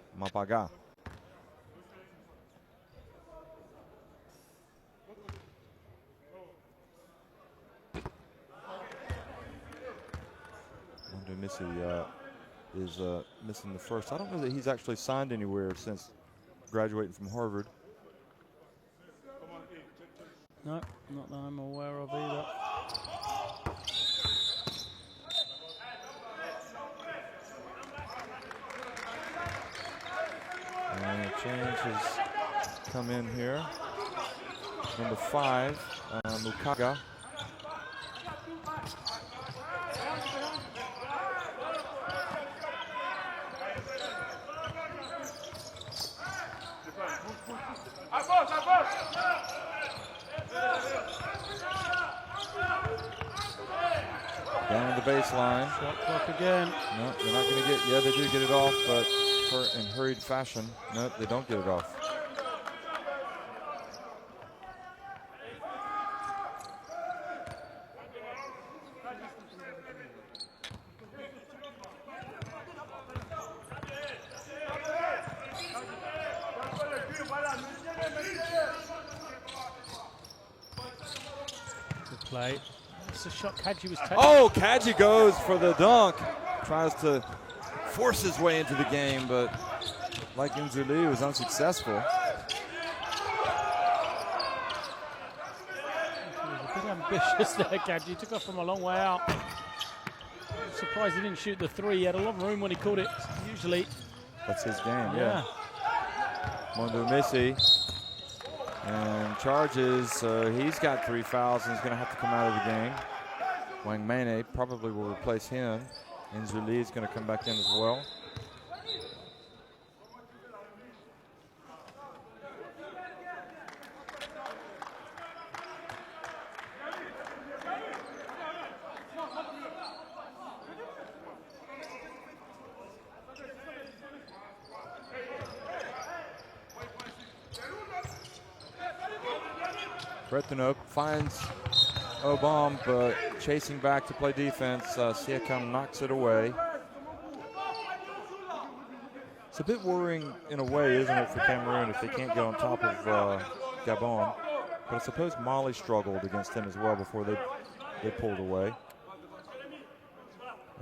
Speaker 2: Mondu Missy is missing the first. I don't know that he's actually signed anywhere since graduating from Harvard.
Speaker 3: No, not that I'm aware of either.
Speaker 2: And a change has come in here. Number 5, Mukaga. Down the baseline.
Speaker 3: Shot clock again.
Speaker 2: No, they're not going to get, yeah, they do get it off, but in hurried fashion. No, they don't get it off.
Speaker 3: Good play. It's a shot Kaji was taking.
Speaker 2: Oh, Kaji goes for the dunk. Tries to force his way into the game, but like Nzuli, was unsuccessful.
Speaker 3: He was a bit ambitious there, Kaji. Took off from a long way out. I'm surprised he didn't shoot the 3. He had a lot of room when he caught it, usually.
Speaker 2: That's his game, yeah. Mondo Missy. And charges, he's got 3 fouls and he's going to have to come out of the game. Wang Mane probably will replace him. Nzuli is going to come back in as well. Bretonneau finds Obam, but chasing back to play defense. Siakam knocks it away. It's a bit worrying in a way, isn't it, for Cameroon if they can't get on top of Gabon. But I suppose Mali struggled against them as well before they pulled away.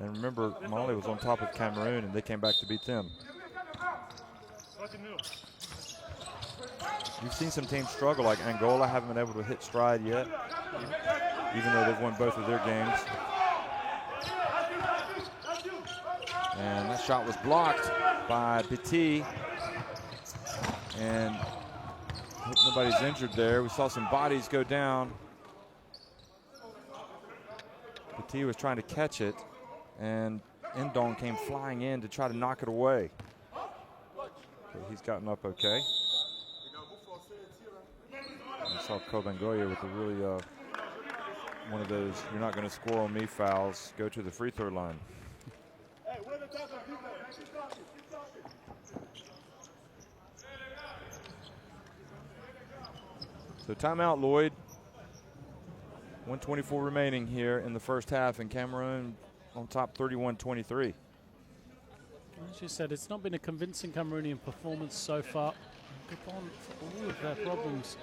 Speaker 2: And remember, Mali was on top of Cameroon and they came back to beat them. You've seen some teams struggle, like Angola haven't been able to hit stride yet, even though they've won both of their games. And that shot was blocked by Petit. And hope nobody's injured there. We saw some bodies go down. Petit was trying to catch it, and Ndong came flying in to try to knock it away. But he's gotten up okay. I saw Kobangoye with a really one of those "you're not going to score on me" fouls. Go to the free throw line. So timeout, Lloyd. 1:24 remaining here in the first half, and Cameroon on top 31-23.
Speaker 3: As you said, it's not been a convincing Cameroonian performance so far. Gabon, for all of their problems,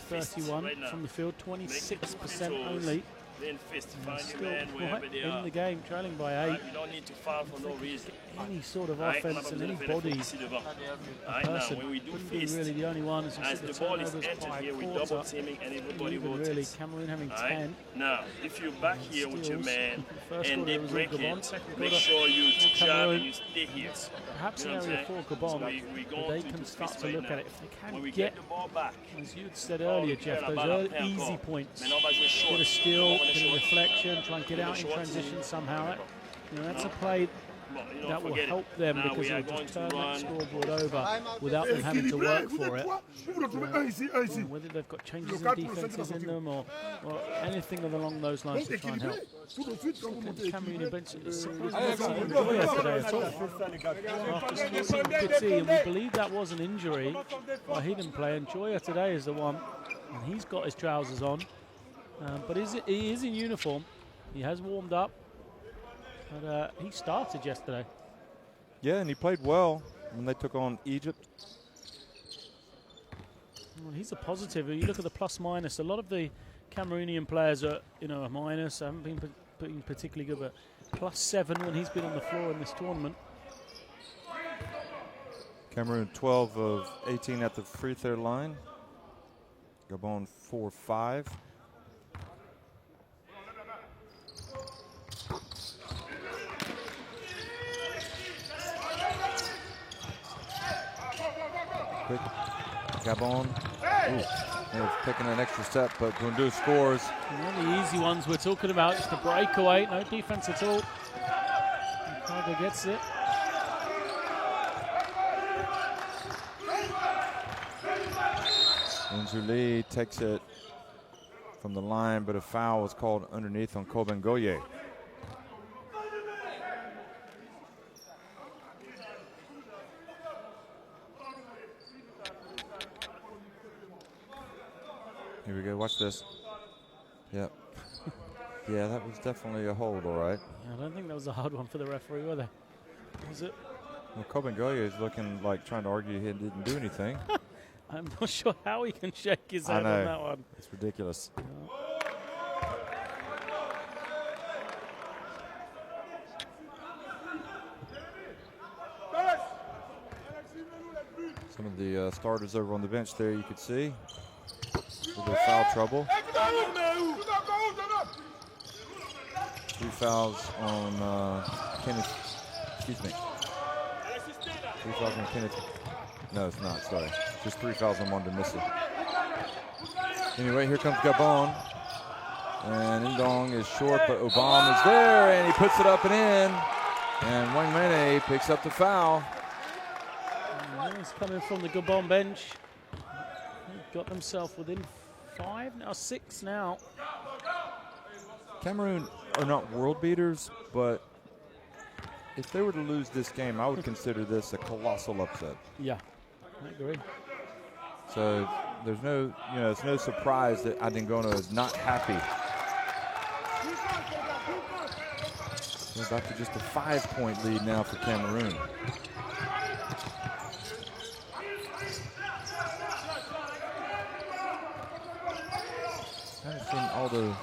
Speaker 3: 31 from the field, 26% only. Still quite in the game, trailing by 8.
Speaker 5: You don't need to foul for no reason.
Speaker 3: Any sort of offense and any body person wouldn't be really the only one.
Speaker 5: As the ball is entered here with double teaming and everybody rotates.
Speaker 3: Really, Cameroon having 10.
Speaker 5: Now, if you're back here with your man and they
Speaker 3: quarter
Speaker 5: break
Speaker 3: Gabon,
Speaker 5: it,
Speaker 3: second
Speaker 5: make
Speaker 3: quarter
Speaker 5: sure you jab and you stay here.
Speaker 3: Perhaps
Speaker 5: You
Speaker 3: an
Speaker 5: know what I'm
Speaker 3: area for Gabon,
Speaker 5: So
Speaker 3: they can start to look at it. If they
Speaker 5: When
Speaker 3: can
Speaker 5: we
Speaker 3: get,
Speaker 5: the ball back,
Speaker 3: as you had said earlier, Jeff, those easy points.
Speaker 5: maintenant on va jouer short.
Speaker 3: Get a steal,
Speaker 5: On va
Speaker 3: get a
Speaker 5: short.
Speaker 3: reflection, try and get out in transition somehow. That's a play
Speaker 5: You don't
Speaker 3: that will
Speaker 5: forget it.
Speaker 3: help them
Speaker 5: Now
Speaker 3: because
Speaker 5: we are
Speaker 3: it'll
Speaker 5: going
Speaker 3: just
Speaker 5: to
Speaker 3: turn that
Speaker 5: run.
Speaker 3: scoreboard over without them having to work for it. Whether they've got changes in defenses in them or anything along those lines to try and help. Cameroon bench is surprised to see Njoya today at all. After scoring Petit, and we believe that was an injury, well, he didn't play, and Njoya today is the one, and he's got his trousers on. But he is in uniform. He has warmed up. But he started yesterday.
Speaker 2: Yeah, and he played well when they took on Egypt.
Speaker 3: Well, he's a positive. You look at the plus minus. A lot of the Cameroonian players are, a minus. Haven't been particularly good, but +7 when he's been on the floor in this tournament.
Speaker 2: Cameroon 12 of 18 at the free throw line. Gabon 4-5. Quick. Gabon. They're picking an extra step, but Bundu scores.
Speaker 3: And the easy ones we're talking about, just a breakaway, no defense at all. Cargo gets it.
Speaker 2: Njuli takes it from the line, but a foul was called underneath on Kobengoye. Here we go, watch this. Yep. Yeah, that was definitely a hold, all right.
Speaker 3: Yeah, I don't think that was a hard one for the referee, were they? Was it?
Speaker 2: Well, Kobengoye is looking like trying to argue he didn't do anything.
Speaker 3: I'm not sure how he can shake his head on that one.
Speaker 2: It's ridiculous. Some of the starters over on the bench there you could see. With their foul trouble. 3 fouls on Kenneth. Excuse me. 3 fouls on Kenneth. No, it's not, sorry. Just 3 fouls on Mondo Missy. Anyway, here comes Gabon. And Ndong is short, but Obama is there, and he puts it up and in. And Wang Mene picks up the foul.
Speaker 3: He's coming from the Gabon bench. Got themselves within 5, now 6 now.
Speaker 2: Cameroon are not world beaters, but if they were to lose this game, I would consider this a colossal upset.
Speaker 3: Yeah, I agree.
Speaker 2: So there's no, it's no surprise that Adingono is not happy. We're back to just a 5-point lead now for Cameroon. I haven't seen Aldo,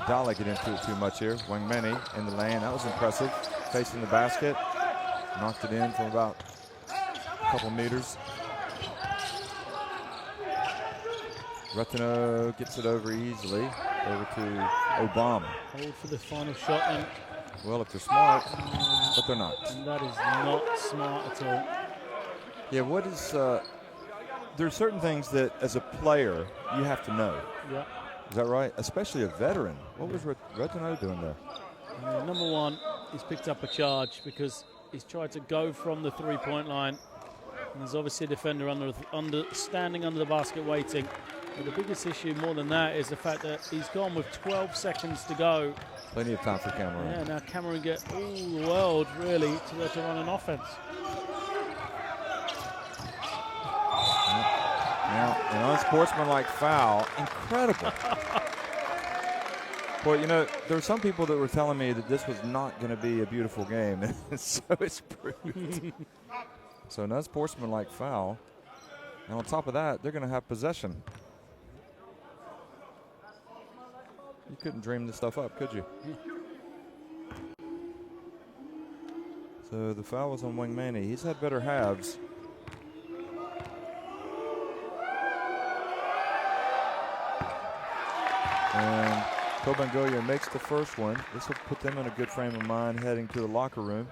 Speaker 2: Adala get into it too much here. Wang Mene in the lane, that was impressive. Facing the basket, knocked it in from about a couple meters. Retino gets it over easily, over to Obama.
Speaker 3: Hold for the final shot then.
Speaker 2: Well, if they're smart, but they're not.
Speaker 3: And that is not smart at all.
Speaker 2: Yeah, what is, there are certain things that as a player you have to know.
Speaker 3: Yeah.
Speaker 2: Is that right? Especially a veteran. What was Retino doing there?
Speaker 3: Number one, he's picked up a charge because he's tried to go from the 3-point line. And there's obviously a defender standing under the basket waiting. But the biggest issue more than that is the fact that he's gone with 12 seconds to go.
Speaker 2: Plenty of time for Cameroon.
Speaker 3: Yeah, now Cameroon get all the world really to run an offense.
Speaker 2: Now, an unsportsmanlike foul, incredible. Boy, there were some people that were telling me that this was not going to be a beautiful game, and so it's proved. So an unsportsmanlike foul, and on top of that, they're going to have possession. You couldn't dream this stuff up, could you? So the foul was on Wang Mene. He's had better halves. And Kobengoye makes the first one. This will put them in a good frame of mind heading to the locker room.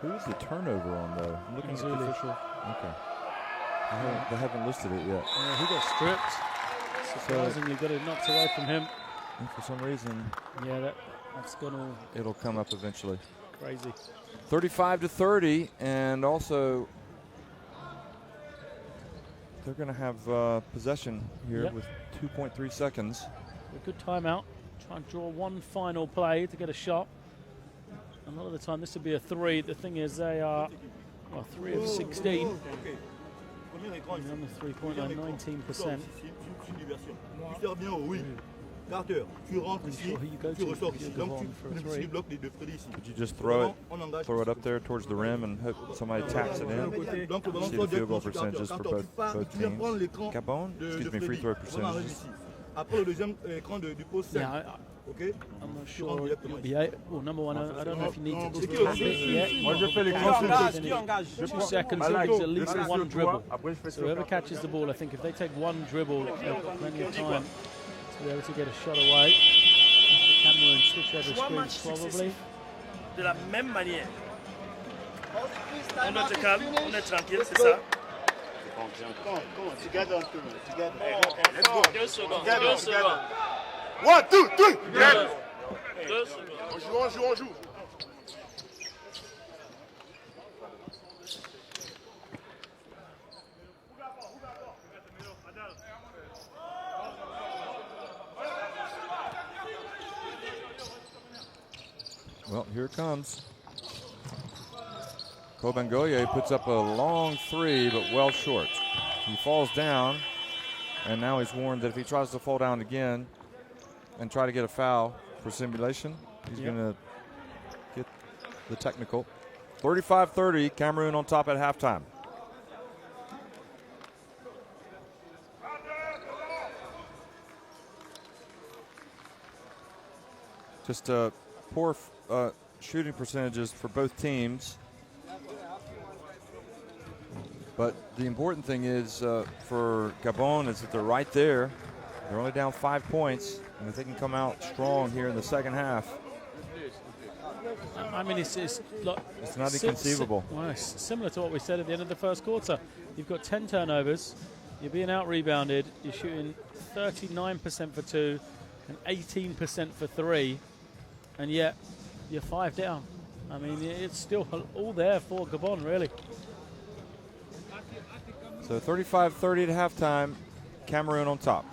Speaker 2: Who's the turnover on, though? I'm looking at the official. Okay. They haven't listed it yet.
Speaker 3: Yeah, he got stripped. Surprisingly, got it knocked away from him.
Speaker 2: And for some reason,
Speaker 3: yeah, that's gone all.
Speaker 2: It'll come up eventually.
Speaker 3: Crazy.
Speaker 2: 35-30, and also they're going to have possession here with 2.3 seconds.
Speaker 3: A good timeout. Try and draw one final play to get a shot. A lot of the time, this would be a 3. The thing is, they are 3 of 16. And on the 3-point line, 19%.
Speaker 4: Carter, tu rentres ici, tu ressors ici. Donc tu bloques les deux Freddy ici.
Speaker 2: Would you just throw it up there towards the rim and hope somebody taps it in? See the field goal percentages for both teams. Gabon? Excuse me, free throw percentages.
Speaker 4: Après le deuxième écran du post 7.
Speaker 3: Yeah,
Speaker 4: Ok?
Speaker 3: I'm not
Speaker 4: Tu
Speaker 3: sure
Speaker 4: rentres
Speaker 3: you'll
Speaker 4: directement
Speaker 3: be
Speaker 4: ici.
Speaker 3: able. Well, number one, I don't know if you need to
Speaker 4: C'est qui
Speaker 3: tap
Speaker 4: aussi?
Speaker 3: it yet.
Speaker 2: Moi, je fais les
Speaker 3: Two
Speaker 2: consignes.
Speaker 3: seconds needs at least
Speaker 2: Là,
Speaker 3: one
Speaker 2: sur toi.
Speaker 3: dribble.
Speaker 2: Après, je fais
Speaker 3: So
Speaker 2: sur
Speaker 3: whoever
Speaker 2: toi.
Speaker 3: catches the ball, I think if they take one dribble, they've got plenty of time to be able to get a shot away. If the Cameroon switch over
Speaker 5: 3 matchs
Speaker 3: screens, probably.
Speaker 5: successifs de la même manière. On doit être calme, on est tranquille, c'est ça.
Speaker 6: Together.
Speaker 5: Let's go. 2 secondes. 2 secondes.
Speaker 6: 1, 2, 3.
Speaker 5: 2 secondes.
Speaker 6: On joue.
Speaker 2: Well, here it comes. Kobangoye puts up a long three, but well short. He falls down, and now he's warned that if he tries to fall down again and try to get a foul for simulation, he's going to get the technical. 35-30, Cameroon on top at halftime. Just poor shooting percentages for both teams. But the important thing is for Gabon is that they're right there. They're only down 5 points, and if they can come out strong here in the second half.
Speaker 3: I mean, it's
Speaker 2: not inconceivable.
Speaker 3: Well, it's similar to what we said at the end of the first quarter. You've got 10 turnovers. You're being out-rebounded. You're shooting 39% for 2 and 18% for 3. And yet, you're 5 down. I mean, it's still all there for Gabon, really.
Speaker 2: So 35-30 at halftime, Cameroon on top.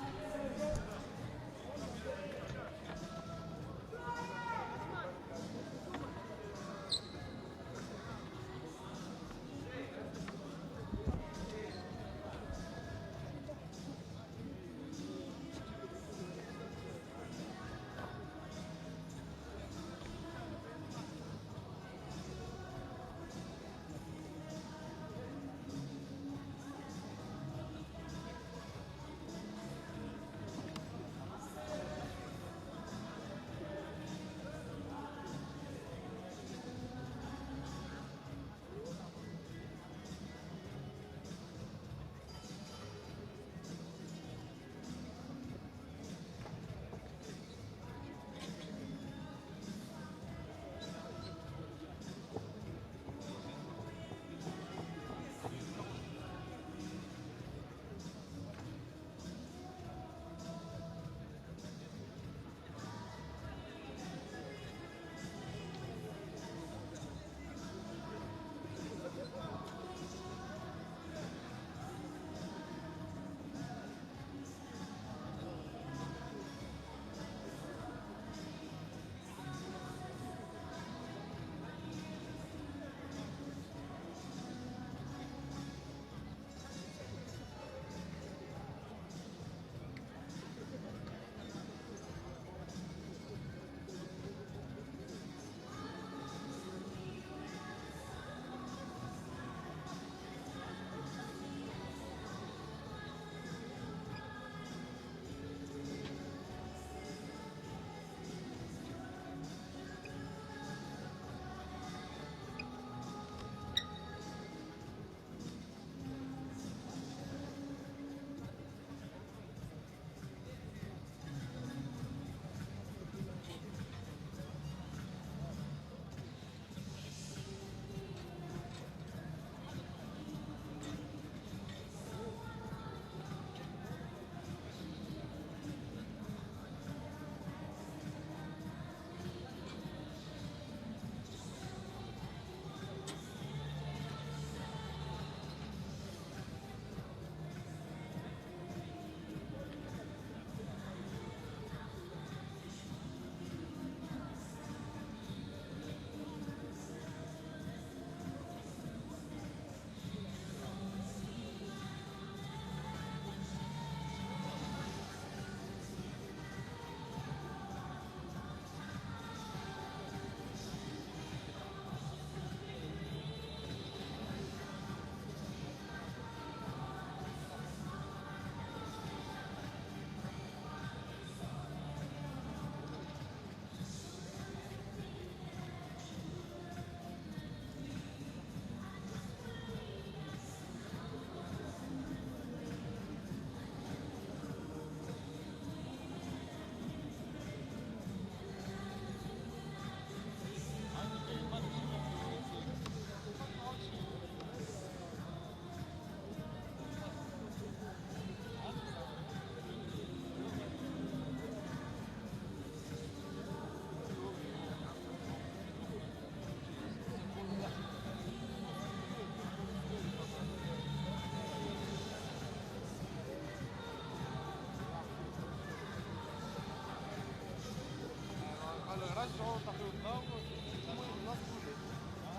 Speaker 7: رجعوا دقيقة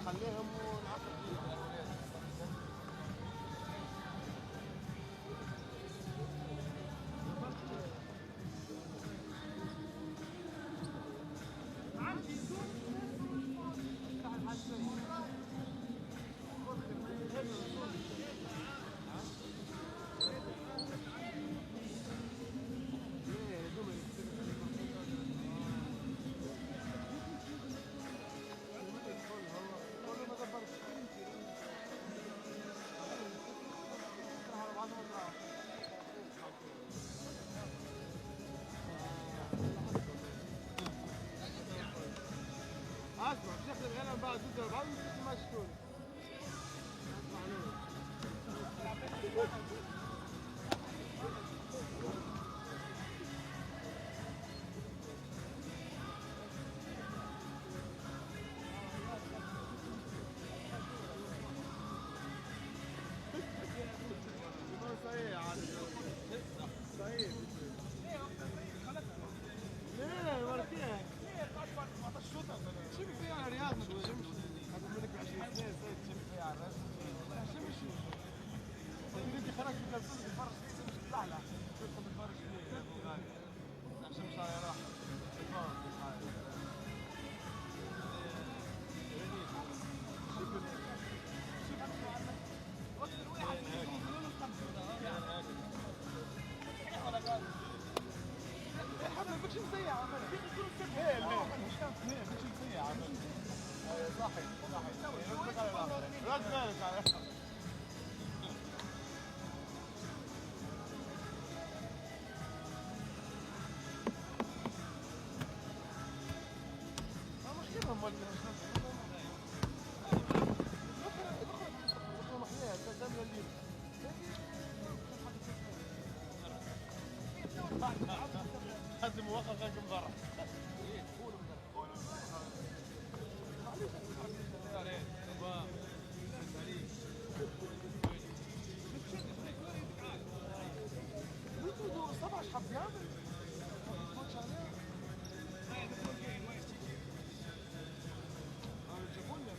Speaker 7: خليهم ونعطل اسمع مش ناخذ العلم بعد جزء بعد ما شفتوني صحيح عادي صحيح ليه مرتين شمي فيها على رياض ما تشمش هذا منك 20 سنه تشمي فيها على الراس لا شمش انت خرجت من الجلسه تتفرج فيه تمشي تزعلع تدخل تتفرج فيه يا ابو غالي لا شمش على راحه تتفرج في الحاله وقت الواحد يقولوا له حبيبي بكش مسيع عملها ايه ليه بكش مسيع عملها صحي رد بالك على مشكلة هم محلية تسمى الليل لازم موقف غير برا طبعا حب يعمل ماتش عليه جابونا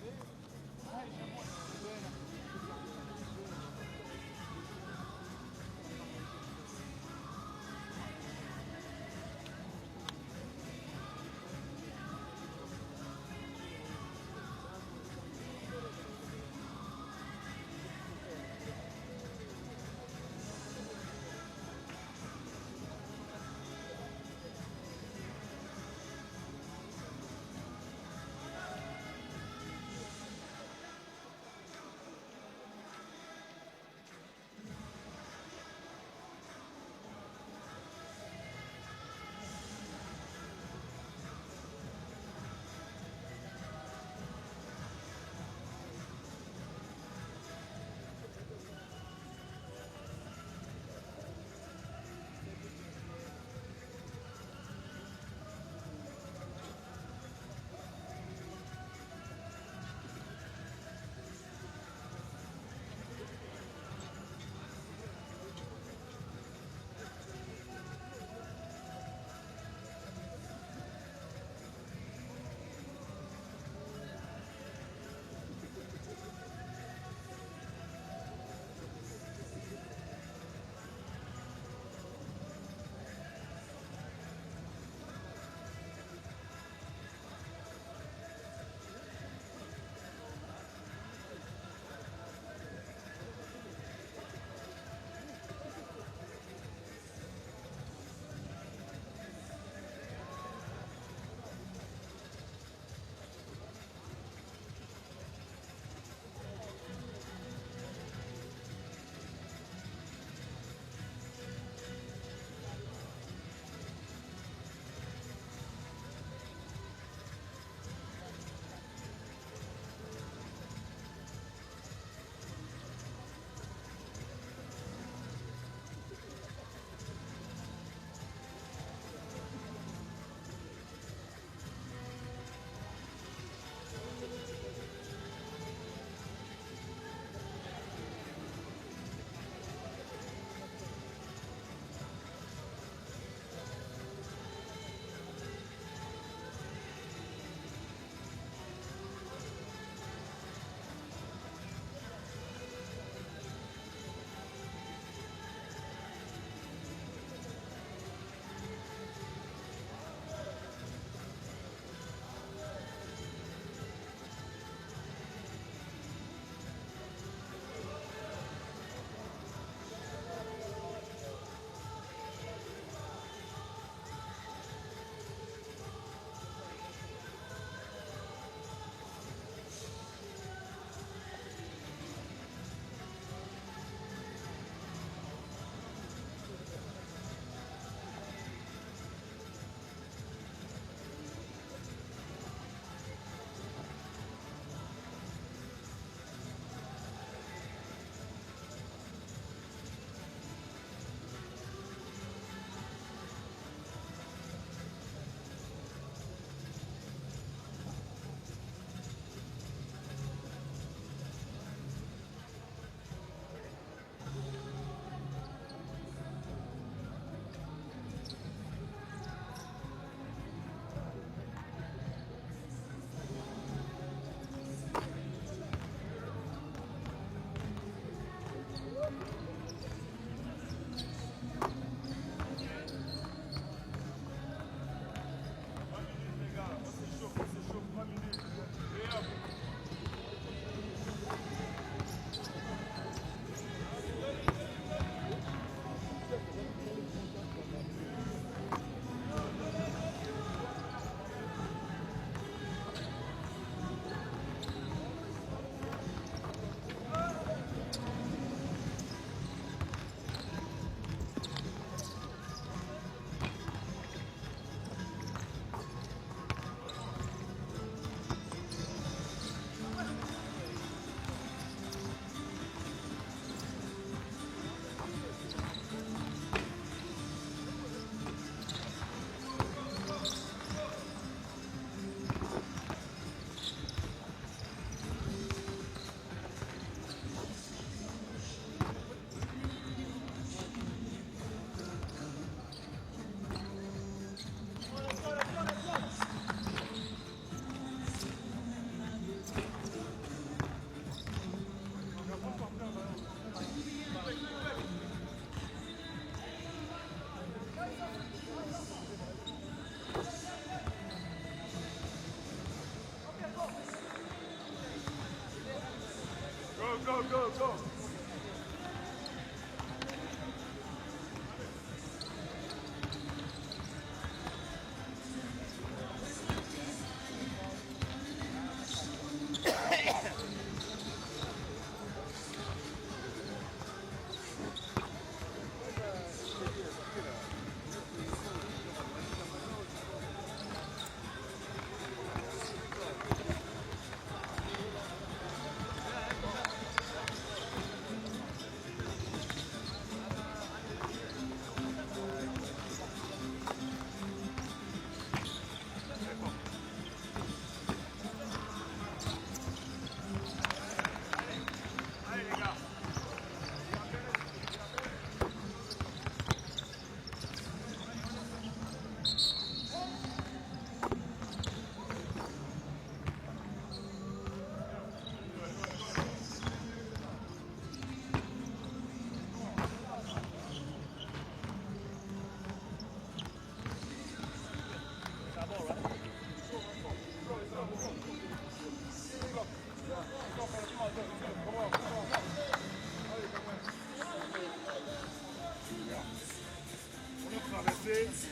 Speaker 6: briser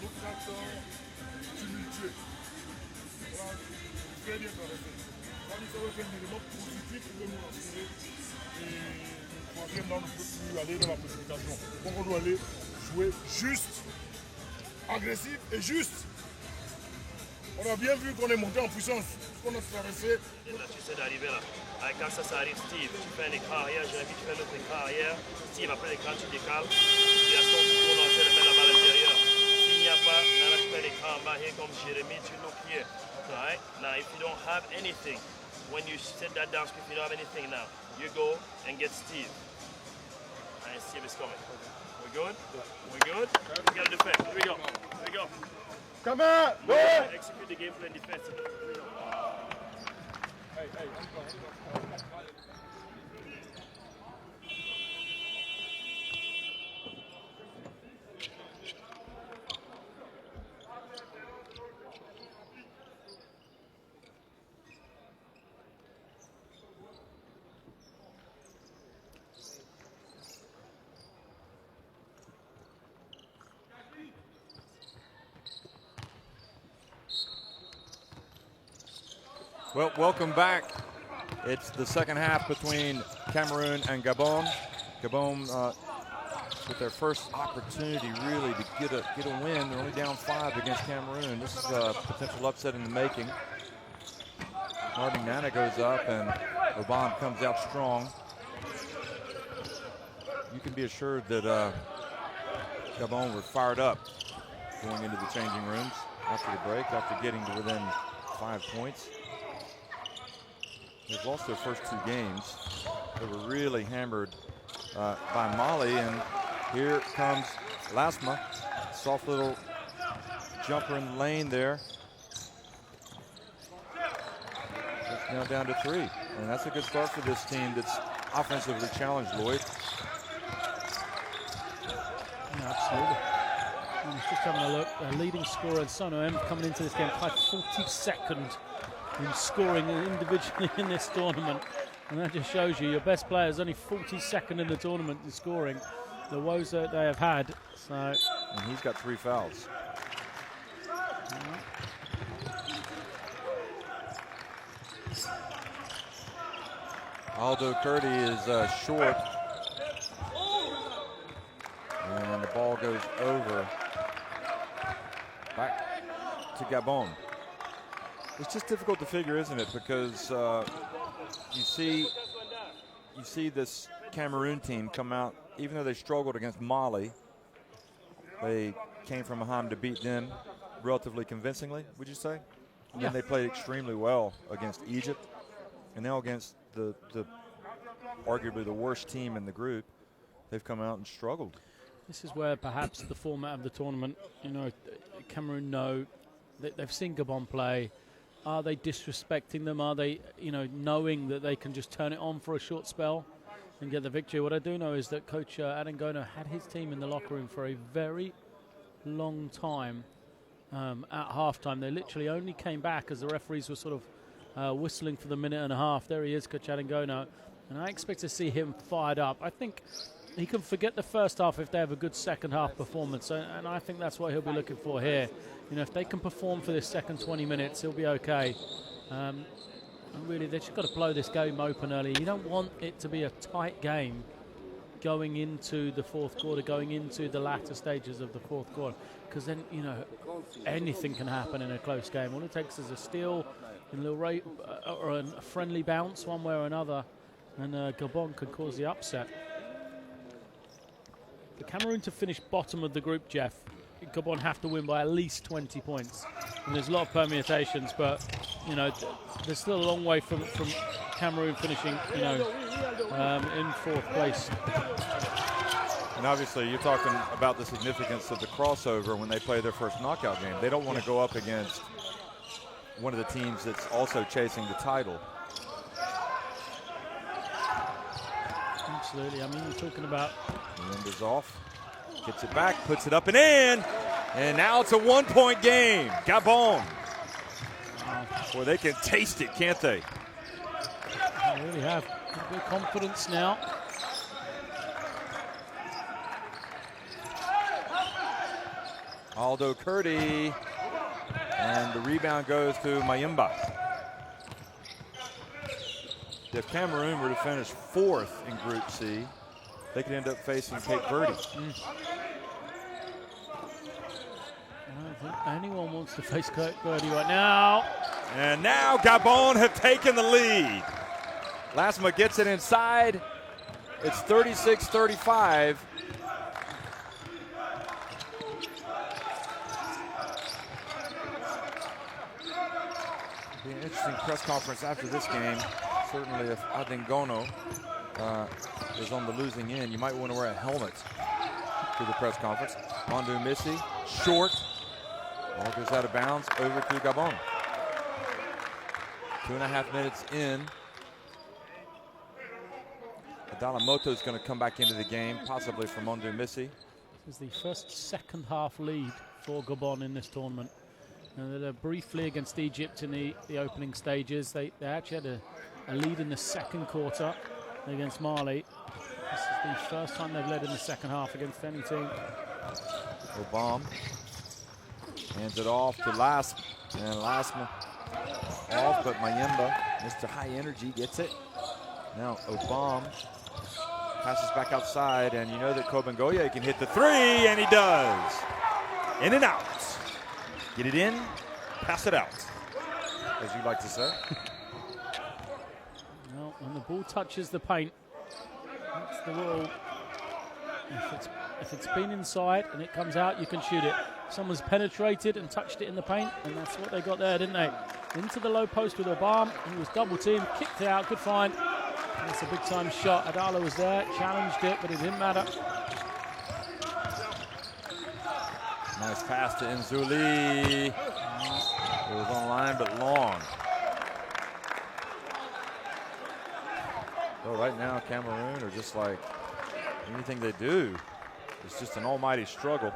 Speaker 6: nos cratères tumultueux. Voilà, très bien traversé. Ça veut faire un élément positif qui peut nous rassurer. Et le troisième, là, on ne peut plus aller dans la précipitation. Donc on doit aller jouer juste, agressif et juste. On a bien vu qu'on est monté en puissance, qu'on a traversé.
Speaker 5: Et là, tu sais d'arriver là. Quand ça arrive, Steve, tu fais un écran arrière, j'ai envie de faire notre écran arrière. Steve, après l'écran, tu décales. Et à son tour, on essaie de mettre la balle à l'intérieur. S'il n'y a pas, là, tu fais l'écran en bas, here comes Jeremy, tu look here. Right? Now, if you don't have anything, when you set that down, if you don't have anything now, you go and get Steve. And Steve is coming. We good? We good? We got to defend. Here we go. Here we go.
Speaker 6: Come on!
Speaker 5: Execute the game plan defensively. Here we go.
Speaker 2: Well, welcome back. It's the second half between Cameroon and Gabon. Gabon with their first opportunity really to get a win. They're only down 5 against Cameroon. This is a potential upset in the making. Martin Nana goes up and Obama comes out strong. You can be assured that Gabon were fired up going into the changing rooms after the break, after getting to within 5 points. They've lost their first 2 games. They were really hammered by Mali, and here comes Lasma. Soft little jumper in the lane there. It's now down to 3, and that's a good start for this team that's offensively challenged, Lloyd.
Speaker 3: Yeah, absolutely. I was just having a look. Leading scorer Sono M coming into this game by 42nd in scoring individually in this tournament, and that just shows you your best player is only 42nd in the tournament in scoring. The woes that they have had. So,
Speaker 2: and he's got 3 fouls. Aldo Curti is short, and the ball goes over back to Gabon. It's just difficult to figure, isn't it? Because you see this Cameroon team come out, even though they struggled against Mali, they came from behind to beat them relatively convincingly, would you say? And then they played extremely well against Egypt, and now against the arguably the worst team in the group, they've come out and struggled.
Speaker 3: This is where perhaps the format of the tournament, Cameroon know that they've seen Gabon play. Are they disrespecting them? Are they, knowing that they can just turn it on for a short spell and get the victory? What I do know is that Coach Adangona had his team in the locker room for a very long time at halftime. They literally only came back as the referees were sort of whistling for the minute and a half. There he is, Coach Adangona, and I expect to see him fired up. I think he can forget the first half if they have a good second half performance, and I think that's what he'll be looking for here. If they can perform for this second 20 minutes, he'll be okay. And really, they've just got to blow this game open early. You don't want it to be a tight game going into the fourth quarter, going into the latter stages of the fourth quarter, because then, anything can happen in a close game. All it takes is a steal, a little rate, or a friendly bounce one way or another, and Gabon could cause the upset. For Cameroon to finish bottom of the group, Jeff, Gabon have to win by at least 20 points. And there's a lot of permutations, but, there's still a long way from Cameroon finishing, in fourth place.
Speaker 2: And obviously, you're talking about the significance of the crossover when they play their first knockout game. They don't want to go up against one of the teams that's also chasing the title.
Speaker 3: Absolutely. I mean, you're talking about...
Speaker 2: Numbers off. Gets it back, puts it up and in. And now it's a 1-point game. Gabon. Boy, they can taste it, can't they?
Speaker 3: They really have. Good confidence now.
Speaker 2: Aldo Curti, and the rebound goes to Mayimba. If Cameroon were to finish 4th in Group C, they could end up facing Cape Verde.
Speaker 3: I don't think anyone wants to face Cape Verde right now.
Speaker 2: And now Gabon have taken the lead. Lasma gets it inside. It's 36-35. Be an interesting press conference after this game. Certainly if Adingono is on the losing end, you might want to wear a helmet to the press conference. Mondu Missy, short. Ball goes out of bounds, over to Gabon. 2.5 minutes in. Adalamoto is going to come back into the game, possibly for Mondu Missy.
Speaker 3: This is the first second half lead for Gabon in this tournament. And they're briefly against Egypt in the opening stages. They actually had a lead in the second quarter against Mali. This is the first time they've led in the second half against any team.
Speaker 2: Obama hands it off to Lasma. And Lasma off, but Mayimba, Mr. High Energy, gets it. Now Obama passes back outside, and you know that Kobangoye can hit the 3, and he does. In and out. Get it in, pass it out, as you like to say.
Speaker 3: Well, when the ball touches the paint, that's the rule. If it's been inside and it comes out, you can shoot it. Someone's penetrated and touched it in the paint, and that's what they got there, didn't they? Into the low post with Obama. He was double teamed, kicked it out, good find. And that's a big time shot. Adala was there, challenged it, but it didn't matter.
Speaker 2: Nice pass to Nzuli. It was on line, but long. So right now, Cameroon are just like anything they do. It's just an almighty struggle.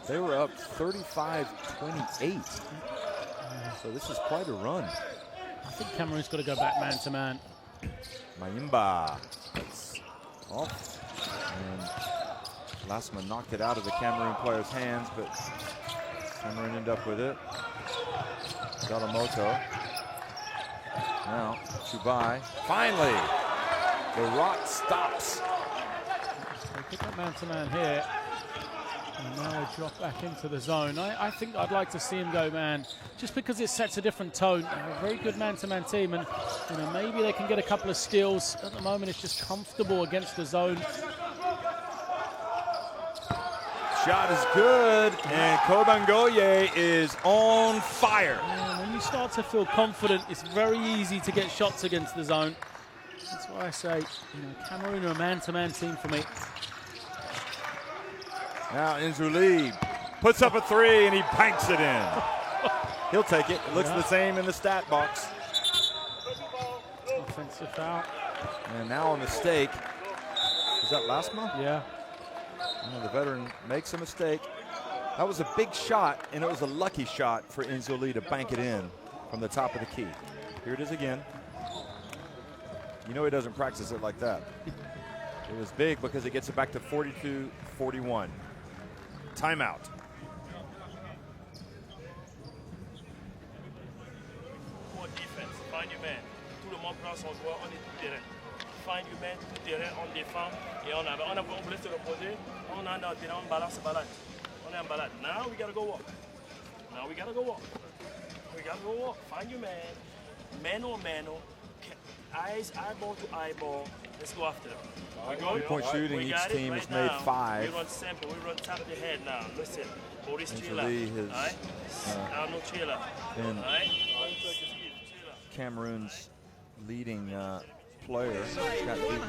Speaker 2: They were up 35-28. So this is quite a run.
Speaker 3: I think Cameroon's got to go back man to man.
Speaker 2: Mayimba. That's off. And Lasma knocked it out of the Cameroon player's hands, but Cameroon ended up with it. Dalamoto. Now, Chubai. Finally, the rock stops.
Speaker 3: They pick up man to man here. And now they drop back into the zone. I think I'd like to see him go man, just because it sets a different tone. They're a very good man-to-man team, and maybe they can get a couple of steals. At the moment, it's just comfortable against the zone.
Speaker 2: Shot is good, and Kobangoye is on fire.
Speaker 3: And when you start to feel confident, it's very easy to get shots against the zone. That's why I say, Cameroon are a man-to-man team for me.
Speaker 2: Now Nzuli puts up a 3 and he banks it in. He'll take it. It looks the same in the stat box.
Speaker 3: Offensive foul.
Speaker 2: And now a mistake. Is that Lasma?
Speaker 3: Yeah.
Speaker 2: The veteran makes a mistake. That was a big shot, and it was a lucky shot for Nzuli to bank it in from the top of the key. Here it is again. You know he doesn't practice it like that. It was big because it gets it back to 42-41. Timeout.
Speaker 5: Pour défense, find your man. Tout le monde prend son joueur, on est tout terrain. Find your man, tout terrain, on défend et on voulait se reposer. On est dans le terrain, on balance, balade. On est en balade. Now we gotta go walk. Now we gotta go walk. We gotta go walk. Find your man. Mano a mano. Eyes, eyeball to eyeball. Let's go after them.
Speaker 2: Three-point shooting, each team has made 5.
Speaker 5: We run simple, we run top the head now. Listen, Boris Chila. Arnold Chila.
Speaker 2: Been Cameroon's leading player. He's got big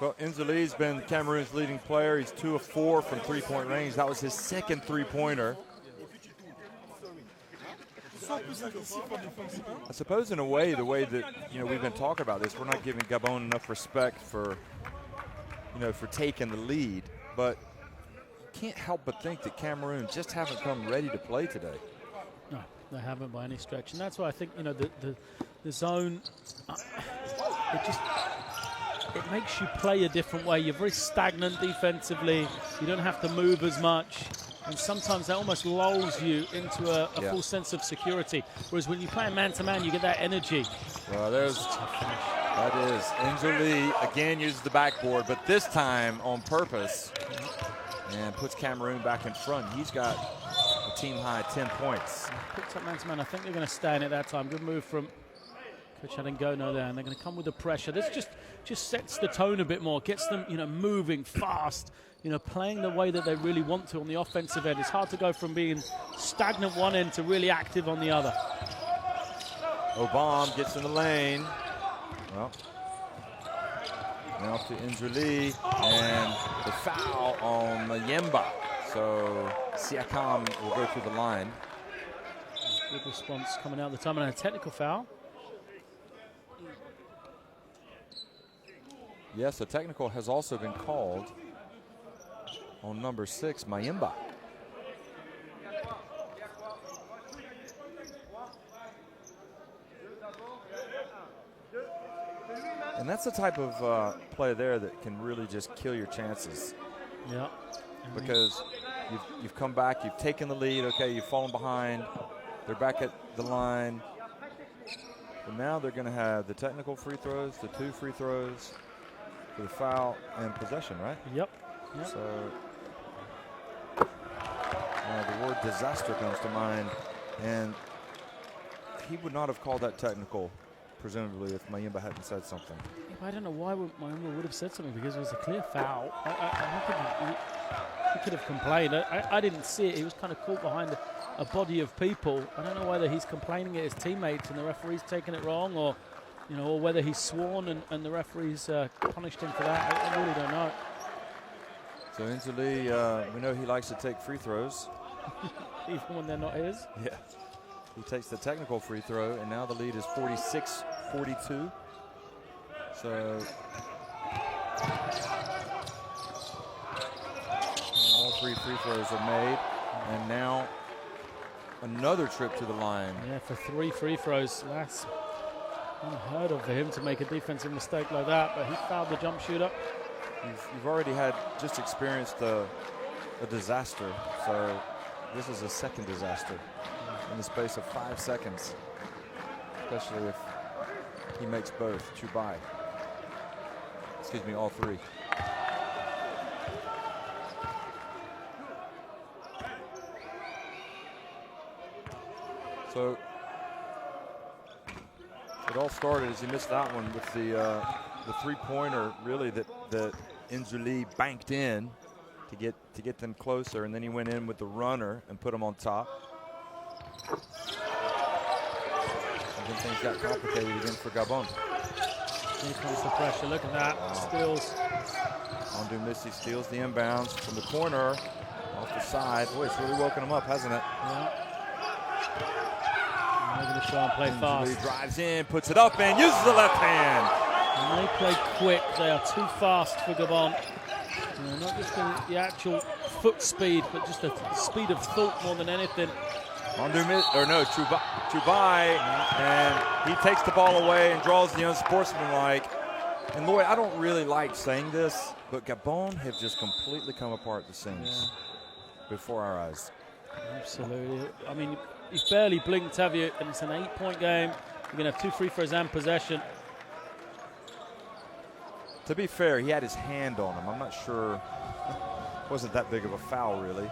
Speaker 2: Well, Nzouli's been Cameroon's leading player. He's 2 of 4 from three-point range. That was his second three-pointer. I suppose in a way, the way that we've been talking about this, we're not giving Gabon enough respect for for taking the lead, but can't help but think that Cameroon just haven't come ready to play today.
Speaker 3: No, they haven't by any stretch, and that's why I think the zone it makes you play a different way. You're very stagnant defensively. You don't have to move as much. And sometimes that almost lulls you into a full sense of security. Whereas when you play man-to-man, you get that energy.
Speaker 2: Well, that is. Nzouli again uses the backboard, but this time on purpose, and puts Cameroon back in front. He's got a team-high 10 points.
Speaker 3: Picked up man-to-man. I think they're going to stay in it that time. Good move from Coach Adengono there, and they're going to come with the pressure. This just sets the tone a bit more, gets them moving fast. Playing the way that they really want to on the offensive end. It's hard to go from being stagnant one end to really active on the other.
Speaker 2: Obama gets in the lane. Well, now to Nzouli, and the foul on Mayemba. So Siakam will go through the line.
Speaker 3: Good response coming out of the time, and a technical foul.
Speaker 2: Yes, a technical has also been called on number 6, Mayemba. And that's the type of play there that can really just kill your chances.
Speaker 3: Yeah.
Speaker 2: Because you've come back, you've taken the lead, okay, you've fallen behind, they're back at the line. But now they're going to have the technical free throws, the 2 free throws, for the foul and possession, right?
Speaker 3: Yep.
Speaker 2: So the word disaster comes to mind, and he would not have called that technical, presumably, if Mayemba hadn't said something.
Speaker 3: I don't know why Mayemba would have said something, because it was a clear foul. He could have complained. I didn't see it. He was kind of caught behind a body of people. I don't know whether he's complaining at his teammates and the referee's taking it wrong, or or whether he's sworn and the referee's punished him for that. I really don't know.
Speaker 2: So Nzouli, we know he likes to take free throws.
Speaker 3: Even when they're not his?
Speaker 2: Yeah. He takes the technical free throw, and now the lead is 46-42. So all 3 free throws are made, and now another trip to the line.
Speaker 3: Yeah, for 3 free throws. That's unheard of for him to make a defensive mistake like that, but he fouled the jump shooter.
Speaker 2: You've already just experienced a disaster, so this is a second disaster in the space of 5 seconds, especially if he makes both. Chubai. Excuse me, all 3. So it all started as he missed that one with the three-pointer, really, that Nzouli banked in to get them closer, and then he went in with the runner and put them on top. And then things got complicated again for Gabon.
Speaker 3: Here comes the pressure. Look at that. Wow. Steals.
Speaker 2: Mondou Missy steals the inbounds from the corner off the side. Boy, it's really woken him up, hasn't it?
Speaker 3: Yeah. They're going to try and play fast.
Speaker 2: He drives in, puts it up, and uses the left hand.
Speaker 3: And they play quick. They are too fast for Gabon. Not just the actual foot speed, but just the speed of thought more than anything.
Speaker 2: Chubai, and he takes the ball away and draws the unsportsmanlike. And Lloyd, I don't really like saying this, but Gabon have just completely come apart the seams before our eyes.
Speaker 3: Absolutely. I mean, you've barely blinked, have you? And it's an 8-point game. You're going to have 2 free throws and possession.
Speaker 2: To be fair, he had his hand on him. I'm not sure. It wasn't that big of a foul, really.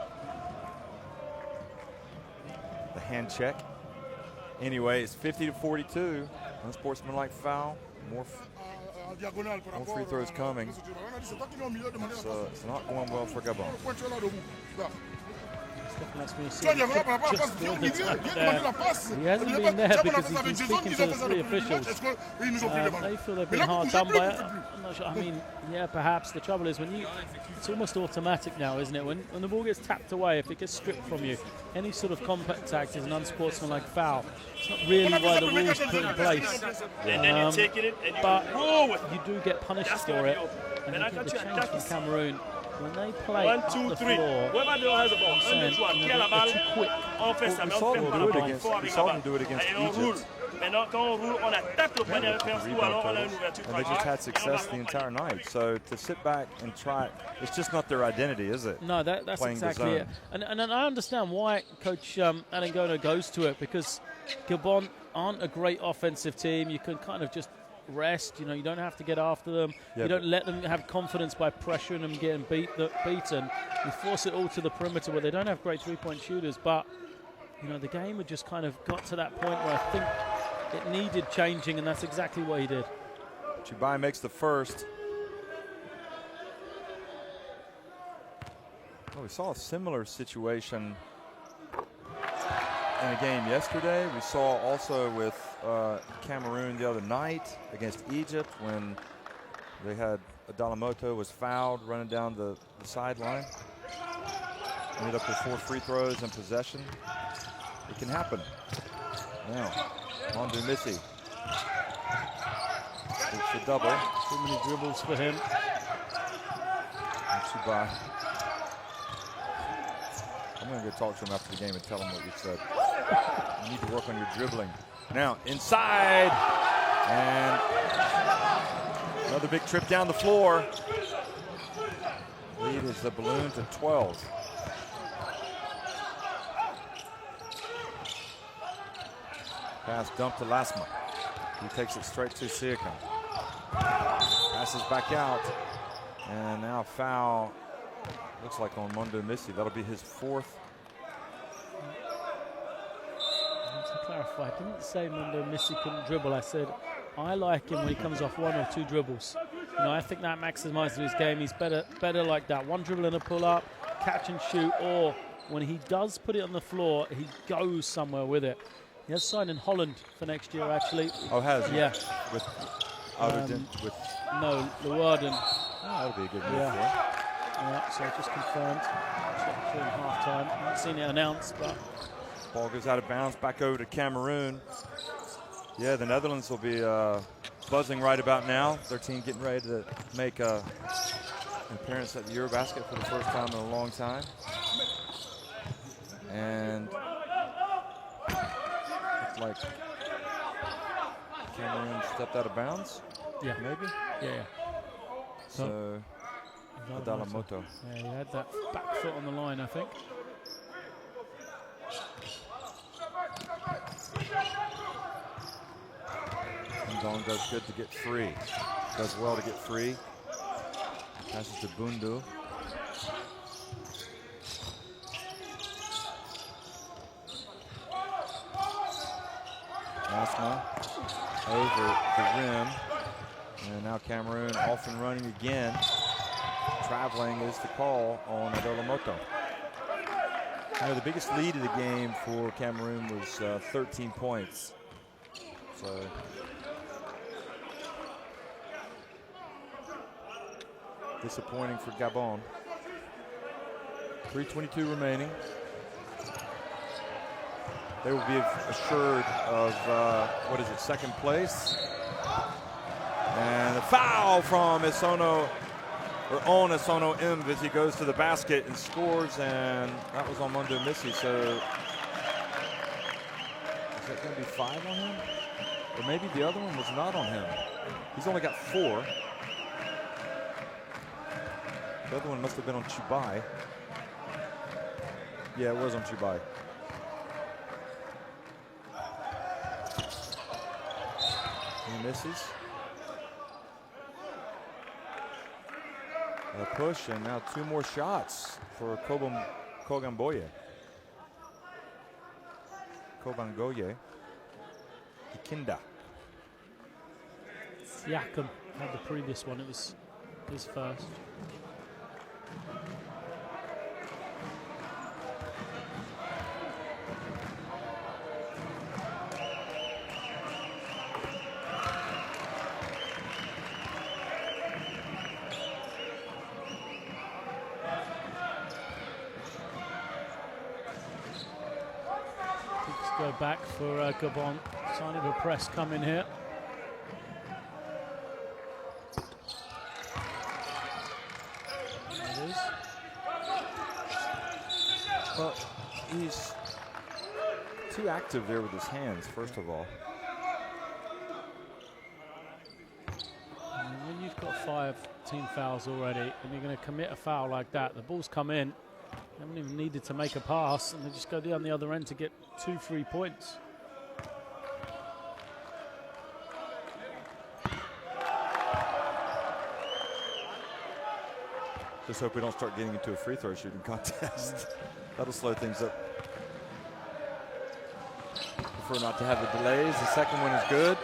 Speaker 2: The hand check. Anyway, it's 50-42. Unsportsmanlike foul. More free throws coming. It's not going well for Gabon.
Speaker 6: Tu vois, Diagola, par rapport à la passe, viens au milieu, viens demander la passe.
Speaker 3: He hasn't been there because he's been speaking to the three officials.
Speaker 6: Ils nous ont pris les
Speaker 3: They
Speaker 6: ballons.
Speaker 3: feel they've
Speaker 6: Mais
Speaker 3: been
Speaker 6: là, vous
Speaker 3: hard
Speaker 6: bougez
Speaker 3: done
Speaker 6: plus,
Speaker 3: by
Speaker 6: vous
Speaker 3: it.
Speaker 6: bougez plus.
Speaker 3: I'm not sure. I mean, yeah, perhaps. The trouble is it's almost automatic now, isn't it? When the ball gets tapped away, if it gets stripped from you, any sort of contact is an unsportsmanlike foul. It's not really why the rules put in place.
Speaker 5: And then you take it and you
Speaker 3: But
Speaker 5: roll with it.
Speaker 3: you do get punished for it. And you get the change from Cameroon. When they play
Speaker 5: 1,
Speaker 3: up
Speaker 5: 2,
Speaker 3: the
Speaker 5: 3.
Speaker 3: floor,
Speaker 5: Whoever has the ball, 1, 2, 3, qui a la balle,
Speaker 3: they're too quick.
Speaker 5: on fait ça, mais on fait pas la balle. Fort avec la balle. Et on roule. Maintenant, quand on roule, on attaque le panier avec un ou alors on a une ouverture.
Speaker 2: And they just had success the entire night. So to sit back and try, it's just not their identity, is it?
Speaker 3: No, that's
Speaker 2: Playing the
Speaker 3: exactly it.
Speaker 2: zone.
Speaker 3: And I understand why Coach Anangono goes to it, because Gabon aren't a great offensive team. You can kind of just rest. You know, you don't have to get after them.
Speaker 2: Yeah,
Speaker 3: you don't let them have confidence by pressuring them, getting beaten. You force it all to the perimeter where they don't have great three-point shooters. But, you know, the game had just kind of got to that point where I think it needed changing, and that's exactly what he did.
Speaker 2: Chubai makes the first. Well, we saw a similar situation in a game yesterday. We saw also with Cameroon the other night against Egypt when they had Adalamoto was fouled running down the sideline. Ended up with 4 free throws in possession. It can happen. Now, Mondu Missy. It's a double.
Speaker 3: Too many dribbles for him.
Speaker 2: And Chubai. I'm going to go talk to him after the game and tell him what you said. You need to work on your dribbling. Now, inside. And another big trip down the floor. Lead is the balloon to 12. Pass dump to Lasma. He takes it straight to Siakam. Passes back out. And now foul. Looks like on Mondo Missy. That'll be his 4th.
Speaker 3: To clarify, I didn't say Mondo Missy couldn't dribble. I said I like him when he comes off 1 or 2 dribbles. You know, I think that maximizes his game. He's better like that. 1 dribble and a pull-up, catch and shoot, or when he does put it on the floor, he goes somewhere with it. He has signed in Holland for next year, actually.
Speaker 2: Oh, has he?
Speaker 3: Yeah.
Speaker 2: With
Speaker 3: No, Leeuwarden.
Speaker 2: Oh, that'll be a good move
Speaker 3: Yeah.
Speaker 2: for him.
Speaker 3: Yeah, so just confirmed. Checked during half-time. Haven't seen it announced, but
Speaker 2: Ball goes out of bounds, back over to Cameroon. Yeah, the Netherlands will be buzzing right about now. Their team getting ready to make an appearance at the AfroBasket for the first time in a long time. And looks like Cameroon stepped out of bounds.
Speaker 3: yeah,
Speaker 2: Maybe.
Speaker 3: yeah.
Speaker 2: So Adalamoto.
Speaker 3: Yeah, he had that back foot on the line, I think.
Speaker 2: Ndong does good to get free. Does well to get free. Passes to Bundu. Asma over the rim. And now Cameroon off and running again. Traveling is the call on Adalamoto. You know, the biggest lead of the game for Cameroon was 13 points. So disappointing for Gabon. 3:22 remaining. They will be assured of, second place. And a foul from Isono, or on Isono M as he goes to the basket and scores, and that was on Mondo Missy. So is that going to be 5 on him? Or maybe the other one was not on him. He's only got 4. The other one must have been on Chubai. Yeah, it was on Chubai. He misses. A push, and now 2 more shots for Koganboye. Kobangoye. Ikinda.
Speaker 3: Siakam had the previous one. It was his first. go back for Gabon. Sign of a press coming here. There it is.
Speaker 2: Well, he's too active there with his hands, first of all.
Speaker 3: And when you've got 5 team fouls already and you're going to commit a foul like that, the ball's come in, they haven't even needed to make a pass, and they just go down the other end to get 2 free points.
Speaker 2: Just hope we don't start getting into a free throw shooting contest. That'll slow things up. Prefer not to have the delays. The second one is good.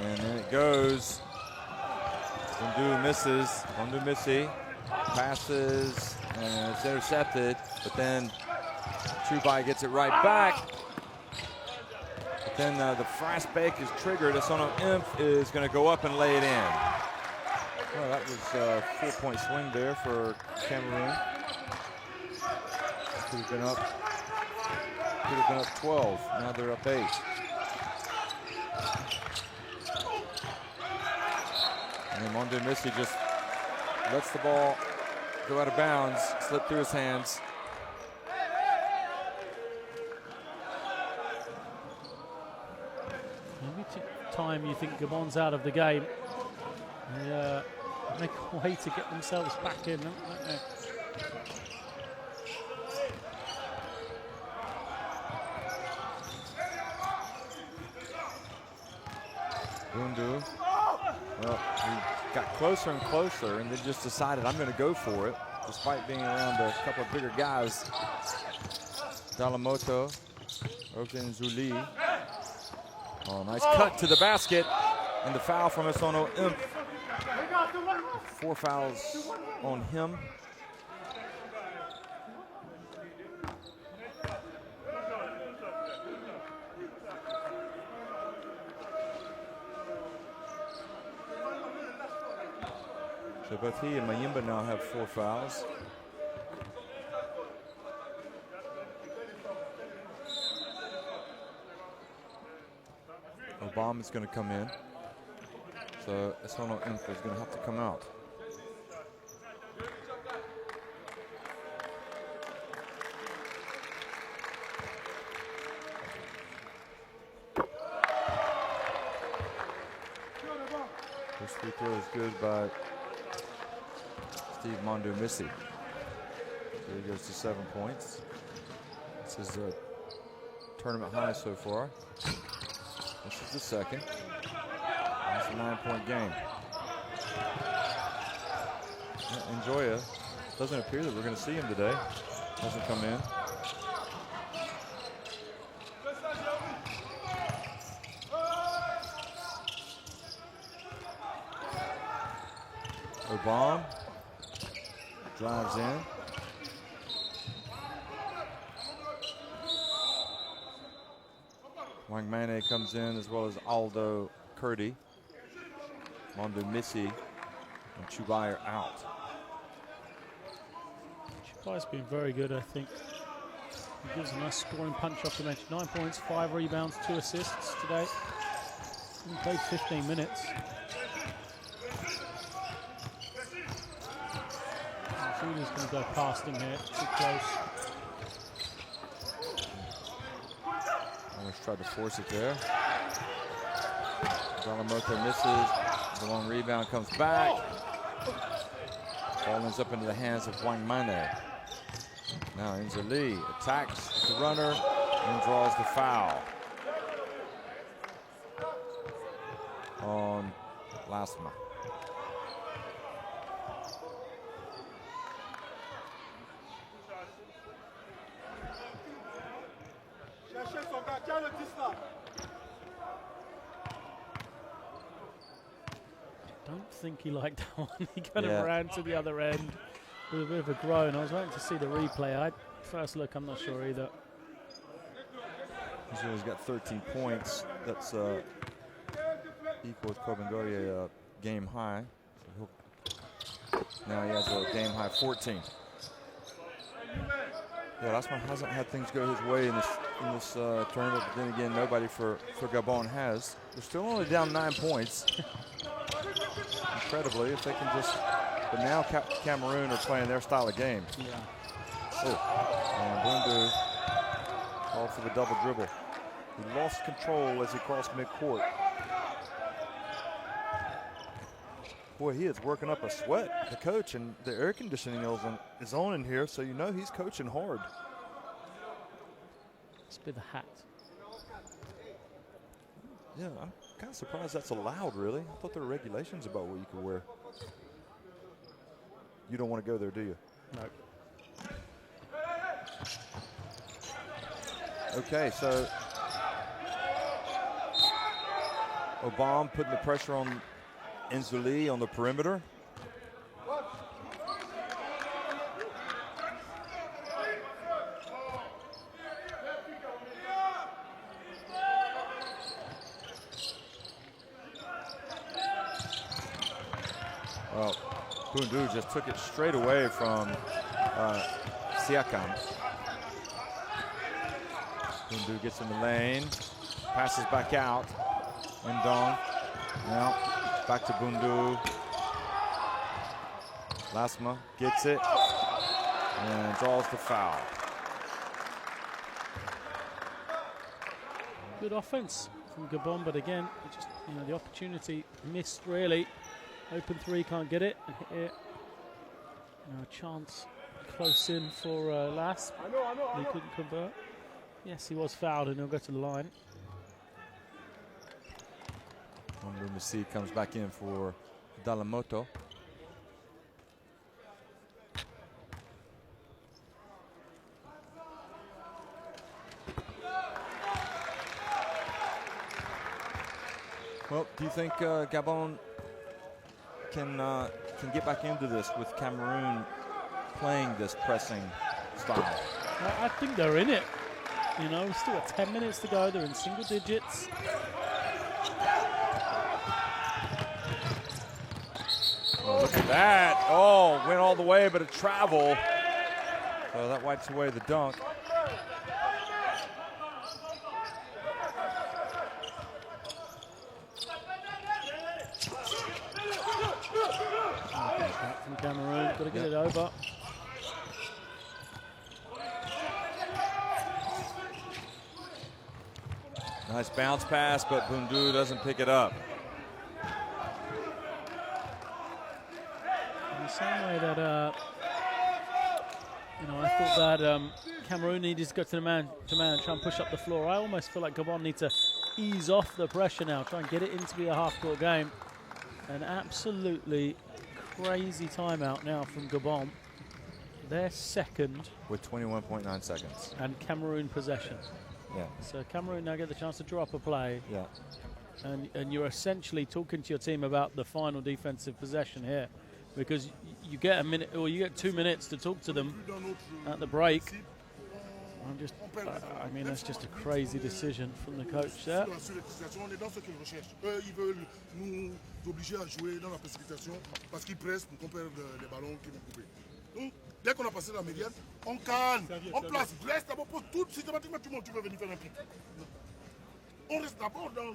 Speaker 2: And then it goes. Bundu misses. Bundu Missy passes, and it's intercepted. But then Chubai gets it right back. But then the fast break is triggered. Asono Imp is going to go up and lay it in. Well, that was a 4-point swing there for Cameroon. Could have been up. Could have been up 12. Now they're up 8. And then Mondu Missy just lets the ball go out of bounds, slip through his hands.
Speaker 3: Every time you think Gabon's out of the game, they make a way to get themselves back in, don't they?
Speaker 2: Bundu. Well, he got closer and closer and then just decided, I'm going to go for it, despite being around a couple of bigger guys. Dalamoto, Oken Zuli. Oh, nice cut to the basket, and the foul from Asono Imp. 4 fouls on him. So both he and Mayimba now have 4 fouls. Obama is going to come in. So Asono Imp is going to have to come out. This free throw is good by Steve Mondu Missy. So he goes to 7 points. This is a tournament high so far. This is the second. That's a 9-point game. Njoya, doesn't appear that we're going to see him today. Doesn't come in. Obama drives in. Wang Mane comes in, as well as Aldo Curdy. Mondu Missy and Chubai are out.
Speaker 3: Chubai's been very good, I think. He gives a nice scoring punch off the bench. 9 points, 5 rebounds, 2 assists today. He played 15 minutes. Julia's going to go past him here, too close.
Speaker 2: Almost tried to force it there. Dalamoto misses. The long rebound comes back. Ball ends up into the hands of Wang Mane. Now Inzali attacks the runner and draws the foul on Lasma.
Speaker 3: Don't think he liked that one. He kind of ran to the other end with a bit of a groan. I was waiting to see the replay. First look, I'm not sure either.
Speaker 2: He's got 13 points. That's equal with Kobengoye game high. So Now he has a game high 14. Yeah, Lasma hasn't had things go his way in this tournament, but then again, nobody for Gabon has. They're still only down 9 points. Incredibly, if they can just. But now Cameroon are playing their style of game.
Speaker 3: Yeah.
Speaker 2: Oh, and Bundu called for the double dribble. He lost control as he crossed midcourt. Boy, he is working up a sweat, the coach, and the air conditioning is on in here, so you know he's coaching hard.
Speaker 3: Must be the hat.
Speaker 2: Yeah, I'm kind of surprised that's allowed, really. I thought there were regulations about what you could wear. You don't want to go there, do you?
Speaker 3: No.
Speaker 2: Okay, so Obama putting the pressure on Nzuli on the perimeter. Well, Bundu just took it straight away from Siakam. Bundu gets in the lane, passes back out. Ndong, now back to Bundu. Lasma gets it and draws the foul.
Speaker 3: Good offense from Gabon, but again, just the opportunity missed really. Open three, can't get it. And hit it. Now a chance close in for Las. He couldn't convert. Yes, he was fouled, and he'll go to the line.
Speaker 2: Messi comes back in for Dalamoto. Well, do you think Gabon can get back into this with Cameroon playing this pressing style?
Speaker 3: I think they're in it. Still got 10 minutes to go. They're in single digits.
Speaker 2: Oh, look at that. Oh, went all the way, but a travel. So that wipes away the dunk.
Speaker 3: Back from Cameroon, got to get it over.
Speaker 2: Nice bounce pass, but Bundu doesn't pick it up.
Speaker 3: In the same way that, I thought that Cameroon needed to go to the man and try and push up the floor. I almost feel like Gabon need to ease off the pressure now, try and get it into be a half-court game. An absolutely crazy timeout now from Gabon. Their second.
Speaker 2: With 21.9 seconds.
Speaker 3: And Cameroon possession.
Speaker 2: Yeah.
Speaker 3: So Cameroon now get the chance to drop a play.
Speaker 2: Yeah.
Speaker 3: And you're essentially talking to your team about the final defensive possession here, because you get a minute or you get 2 minutes to talk to them at the break. I mean, that's just a crazy decision from the coach there.
Speaker 6: On est dans ce qu'ils recherchent. Eux, ils veulent nous obliger à jouer dans la précipitation parce qu'ils pressent pour qu'on perde les ballons qui vont couper. Donc, dès qu'on a passé la médiane, on calme, on place, reste d'abord pour tout, systématiquement tout le monde, tu veux venir faire un pic. On reste d'abord dans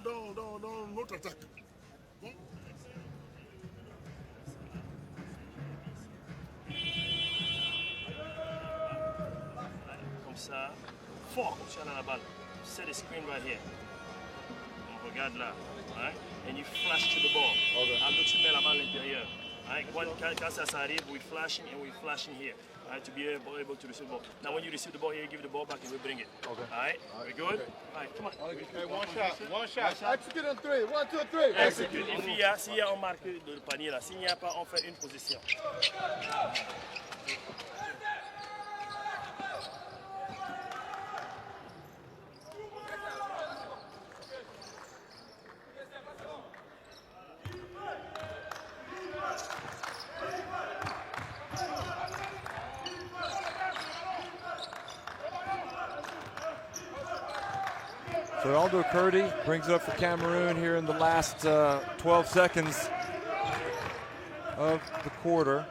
Speaker 6: notre attaque. Donc,
Speaker 5: comme ça, fort comme ça dans la balle. Set a screen right here. On regarde là. Right? And you flash to the ball. Okay. Aldo, tu mets la balle à l'intérieur. Right? Quand ça arrive, we flashing and we flashing here. Right? To be able to receive the ball. Now when you receive the ball here, give the ball back and we bring it. Okay. All right? We good? Okay. All right, come on.
Speaker 7: Okay, one shot. Execute on three. 1, 2, 3.
Speaker 5: Execute. Et puis, s'il y a un marque de panier là, s'il n'y a pas, on fait une position.
Speaker 2: So Aldo Curdy brings it up for Cameroon here in the last 12 seconds. of the quarter.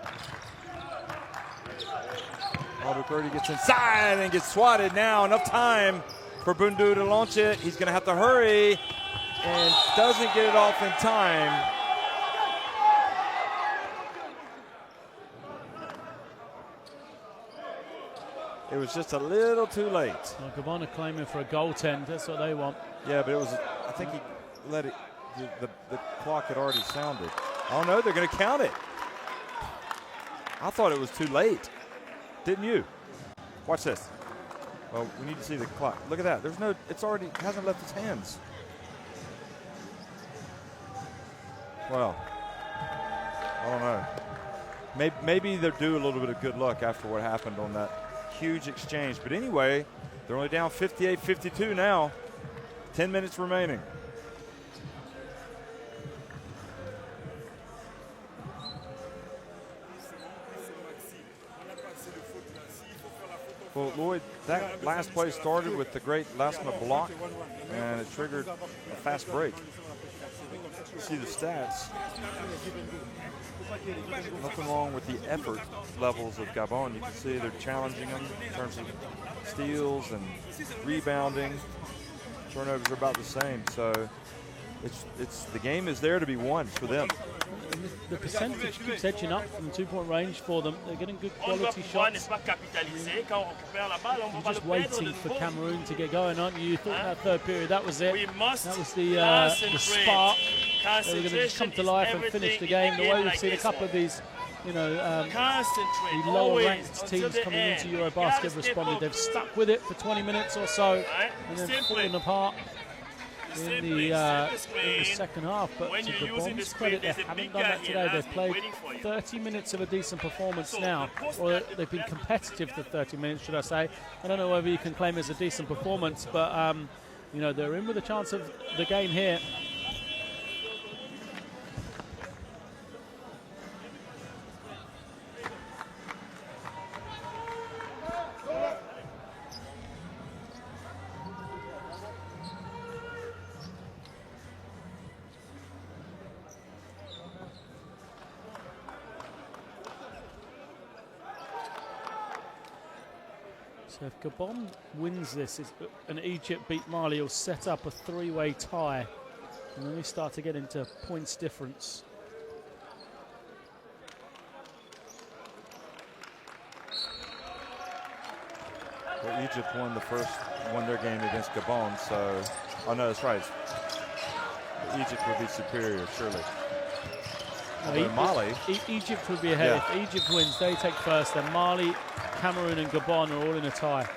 Speaker 2: Aldo Curdy gets inside and gets swatted now. Enough time for Bundu to launch it. He's going to have to hurry and doesn't get it off in time. It was just a little too late.
Speaker 3: Well, Gabon are claiming for a goaltend. That's what they want.
Speaker 2: Yeah, but it was, I think he let it, the clock had already sounded. Oh no, they're going to count it. I thought it was too late. Didn't you? Watch this. Well, we need to see the clock. Look at that. There's no, it's already, hasn't left his hands. Well, I don't know. Maybe they're due a little bit of good luck after what happened on that huge exchange. But anyway, they're only down 58-52 now. 10 minutes remaining. Well, Lloyd, that last play started with the great last-minute block, and it triggered a fast break. See the stats. Nothing wrong with the effort levels of Gabon. You can see they're challenging them in terms of steals and rebounding. Turnovers are about the same, so it's the game is there to be won for them.
Speaker 3: The percentage keeps edging up from 2-point range for them. They're getting good quality shots. You're just waiting for Cameroon to get going, aren't you? You thought that third period, that was it. That was the spark. They were going to just come to life and finish the game. The way we've seen a couple of these, you know, the lower-ranked teams coming into EuroBasket have responded. They've stuck with it for 20 minutes or so and then fallen apart in the second half. But to Gabon's credit, they haven't done that today. They've played 30 minutes of a decent performance now, or they've been competitive for 30 minutes, should I say. I don't know whether you can claim it as a decent performance, but you know, they're in with a chance of the game here. So if Gabon wins this and Egypt beat Mali, it'll set up a three-way tie. And then we start to get into points difference.
Speaker 2: Well, Egypt won their game against Gabon, so, oh no, that's right. Egypt would be superior, surely. Mali.
Speaker 3: Egypt would be ahead.
Speaker 2: Yeah.
Speaker 3: If Egypt wins, they take first. Then Mali, Cameroon and Gabon are all in a tie.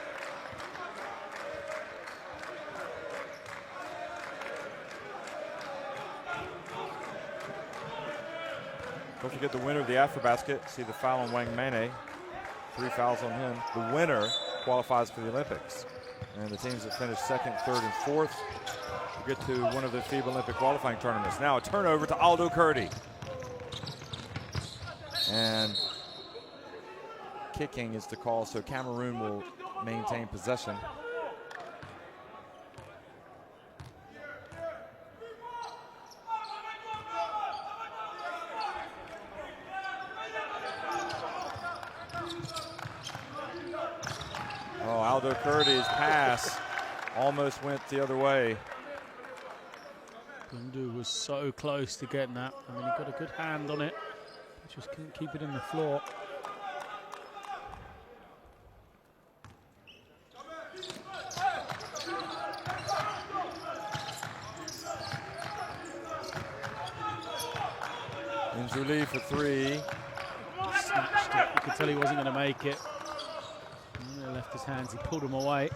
Speaker 2: Don't forget the winner of the AfroBasket. See the foul on Wang Mane. 3 fouls on him. The winner qualifies for the Olympics. And the teams that finish second, third, and fourth will get to one of the FIBA Olympic qualifying tournaments. Now a turnover to Aldo Curdy. And kicking is the call, so Cameroon will maintain possession. Oh, Aldo Curdy's pass almost went the other way.
Speaker 3: Bundu was so close to getting that. I mean, he got a good hand on it. Just couldn't keep it in the floor.
Speaker 2: Injuli for three.
Speaker 3: Snatched it. You could tell he wasn't going to make it. And he left his hands. He pulled him away.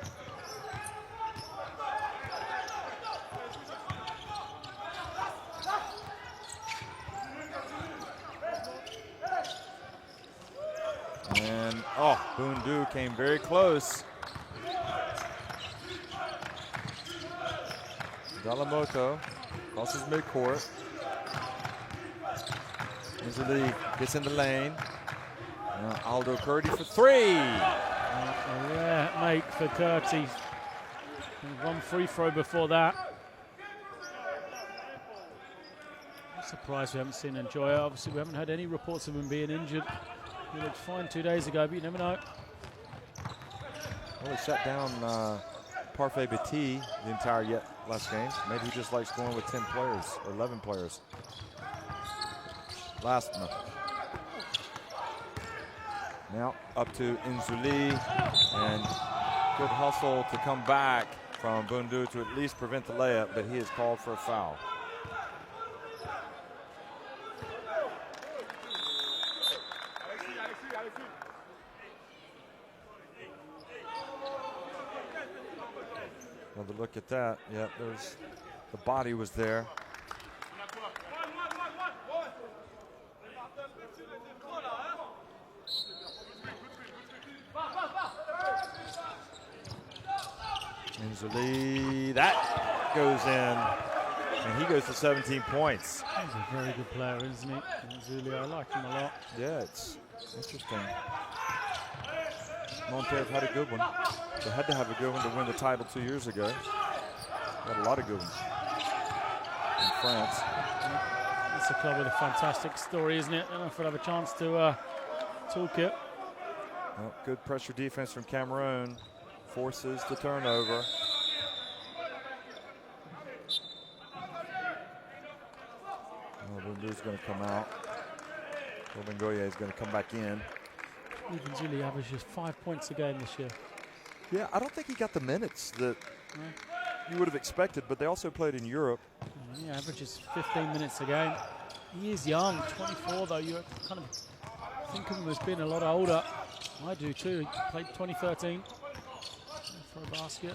Speaker 2: And, oh, Bundu came very close. Dalamoto crosses midcourt. Injuli gets in the lane. Aldo Curdy for three.
Speaker 3: A rare make for Curdy. One free throw before that. Surprised we haven't seen Njoya. Obviously, we haven't had any reports of him being injured. He looked fine 2 days ago, but you never know.
Speaker 2: Well, he shut down Parfait Petit the entire last game. Maybe he just likes going with 10 players or 11 players. Last month. Now up to Nzuli, and good hustle to come back from Bundu to at least prevent the layup, but he is called for a foul. Another look at that. Yep, there's the body was there. Nzuli, that goes in, and he goes to 17 points.
Speaker 3: He's a very good player, isn't he? Nzuli, I like him a lot.
Speaker 2: Yeah, it's interesting. Monterrey had a good one. They had to have a good one to win the title 2 years ago. Got a lot of good ones in France.
Speaker 3: It's a club with a fantastic story, isn't it? I don't know if we'll have a chance to talk it.
Speaker 2: Well, good pressure defense from Cameroon. Forces the turnover. Bundu's going to come out. Obengoye is going to come back in.
Speaker 3: Even Nzuli averages 5 points a game this year.
Speaker 2: Yeah, I don't think he got the minutes that you would have expected, but they also played in Europe.
Speaker 3: He averages 15 minutes a game. He is young, 24 though. You kind of think of him as being a lot older. I do too. He played 2013 for a basket.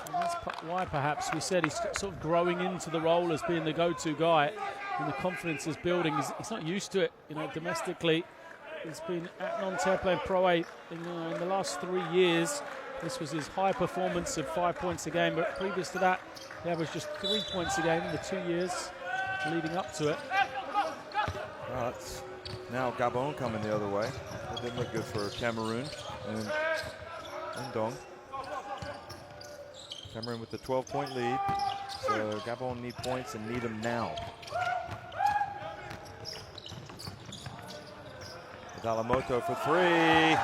Speaker 3: And that's why perhaps we said he's sort of growing into the role as being the go-to guy, and the confidence is building. He's not used to it, you know, domestically. He's been at Nanterre playing Pro A in the last 3 years. This was his high performance of 5 points a game, but previous to that, he averaged just 3 points a game in the 2 years leading up to it.
Speaker 2: It's now Gabon coming the other way. That didn't look good for Cameroon and Ndong. Cameroon with the 12-point lead, so Gabon need points and need them now. Dalamoto for three.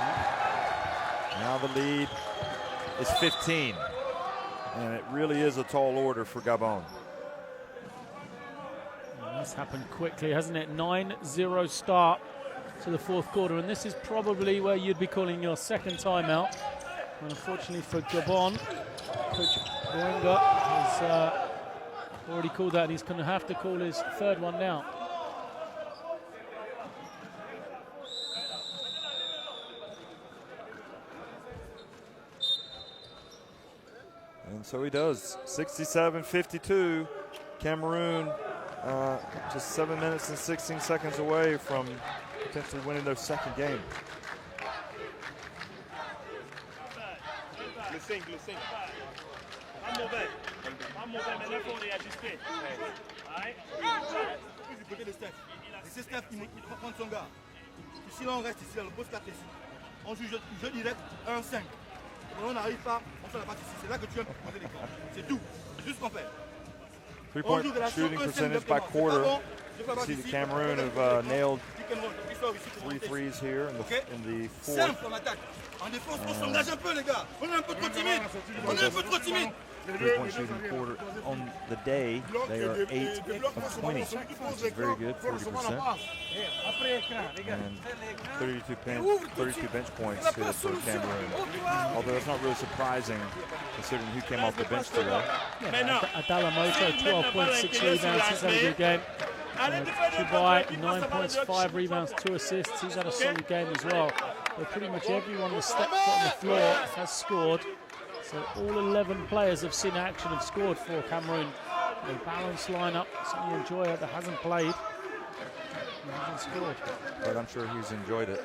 Speaker 2: Now the lead is 15, and it really is a tall order for Gabon.
Speaker 3: That's happened quickly, hasn't it? 9-0 start to the fourth quarter, and this is probably where you'd be calling your second timeout. And unfortunately for Gabon, Coach Boenga has already called that, and he's going to have to call his third one now.
Speaker 2: And so he does. 67-52. Cameroon just 7 minutes and 16 seconds away from potentially winning their second game.
Speaker 5: Le 5. Pas mauvais, mais là, il faut réajuster.
Speaker 4: Du côté de Steph. Et c'est Steph qui va prendre son gars. Ici, là, on reste ici, là, le poste 4 ici. On joue jeu direct 1-5. On n'arrive pas, on fait la passe ici. C'est là que tu viens monter les camps. C'est tout. C'est tout ce qu'on fait.
Speaker 2: Three-point shooting percentage by quarter. See the Cameroon have nailed 3 threes here in the fourth.
Speaker 4: Simple en attaque. En défense, on s'engage un peu, les gars. On est un peu trop timide. On est un peu trop timide.
Speaker 2: Three-point shooting quarter on the day. They are 8 of 20, which is very good, 40%. And 32 bench points here for Cameroon. Although it's not really surprising considering who came off the bench today.
Speaker 3: Adalamoto, 12.6 rebounds. He's had a good game. Chubai, 9 points, 5 rebounds, 2 assists. He's had a solid game as well. But pretty much everyone that's stepped on the floor has scored. So all 11 players have seen action, have scored for Cameroon. A balanced lineup. Certainly Njoya that hasn't played. He hasn't scored.
Speaker 2: But I'm sure he's enjoyed it.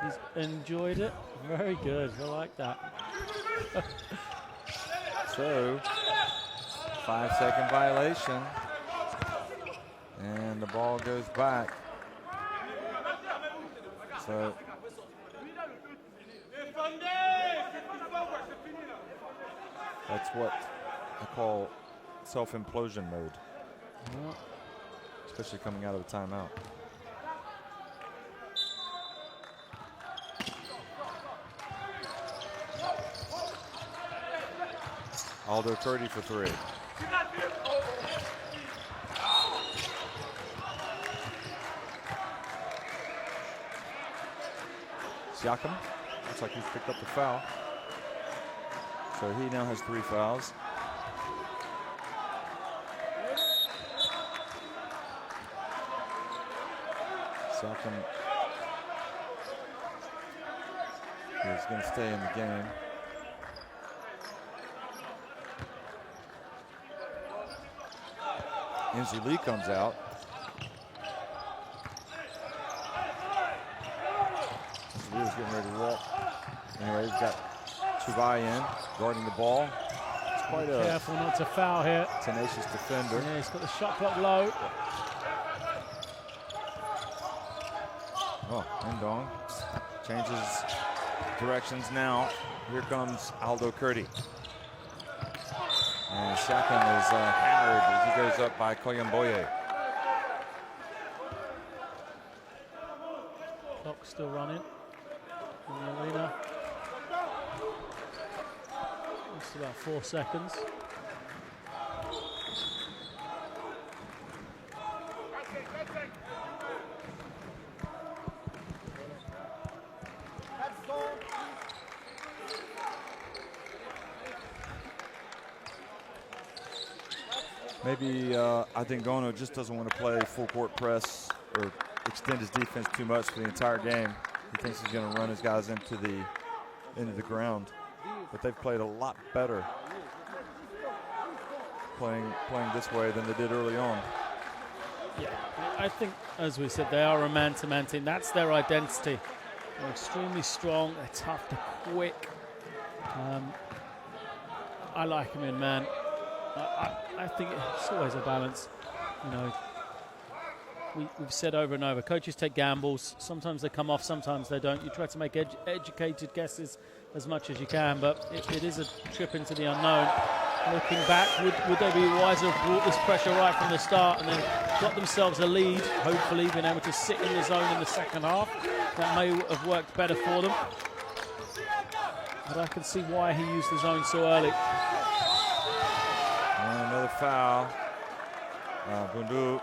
Speaker 3: He's enjoyed it. Very good. I like that.
Speaker 2: So, 5-second violation. And the ball goes back. So, That's what I call self-implosion mode, especially coming out of a timeout. Aldo Curdy for three. Siakam, looks like he's picked up the foul. So he now has 3 fouls. Siakam is going to stay in the game. Enzi Lee comes out. Enzi Lee was getting ready to walk. Anyway, he's got Chubai in, guarding the ball. It's quite a
Speaker 3: careful not to foul here.
Speaker 2: Tenacious defender.
Speaker 3: Yeah, he's got the shot clock low.
Speaker 2: Oh, Ndong changes directions now. Here comes Aldo Curdy. And Siakam is hammered as he goes up by Koyamboye.
Speaker 3: Clock still running in the arena. Just about 4 seconds.
Speaker 2: Maybe I think Gono just doesn't want to play full court press or extend his defense too much for the entire game. He thinks he's going to run his guys into the ground, but they've played a lot better playing this way than they did early on.
Speaker 3: Yeah, I think, as we said, they are a man-to-man team. That's their identity. They're extremely strong. They're tough. They're quick. I like them in man. I think it's always a balance. You know, we've said over and over, coaches take gambles. Sometimes they come off, sometimes they don't. You try to make educated guesses as much as you can, but it is a trip into the unknown. Looking back, would they be wiser have brought this pressure right from the start and then got themselves a lead, hopefully been able to sit in the zone in the second half? That may have worked better for them. But I can see why he used the zone so early.
Speaker 2: And another foul. Bundu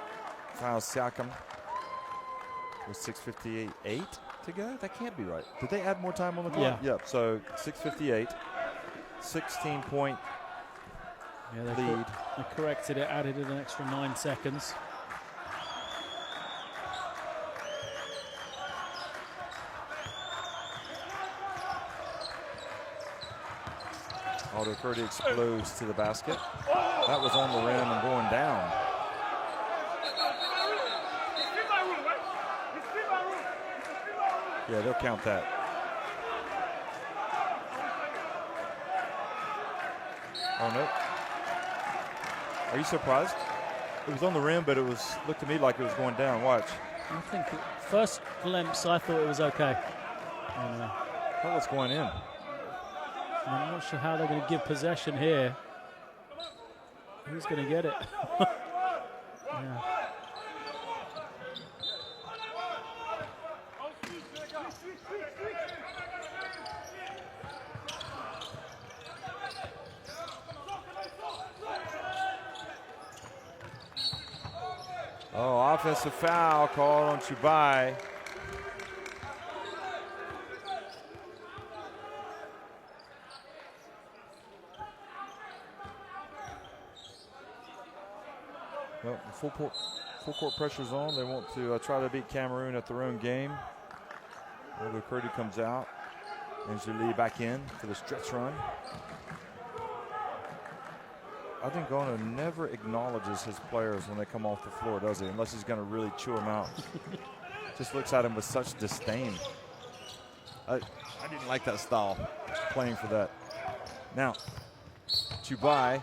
Speaker 2: fouls Siakam with 6:58 to go. That can't be right. Did they add more time on the clock?
Speaker 3: Yeah.
Speaker 2: Yep. So 6:58, 16-point lead.
Speaker 3: They corrected it, added an extra 9 seconds.
Speaker 2: Aldo Curdy explodes to the basket. That was on the rim and going down. Yeah, they'll count that. Oh, no. Are you surprised? It was on the rim, but looked to me like it was going down. Watch.
Speaker 3: I think first glimpse, I thought it was okay.
Speaker 2: I thought it was going in.
Speaker 3: I'm not sure how they're going to give possession here. Who's going to get it? Yeah.
Speaker 2: Oh, offensive foul called on Chubai. Well, full court pressure's on. They want to try to beat Cameroon at their own game. Aldo Curdy comes out. And Zuli back in for the stretch run. I think Gono never acknowledges his players when they come off the floor, does he? Unless he's going to really chew them out. Just looks at him with such disdain. I didn't like that style, playing for that. Now, Chubai.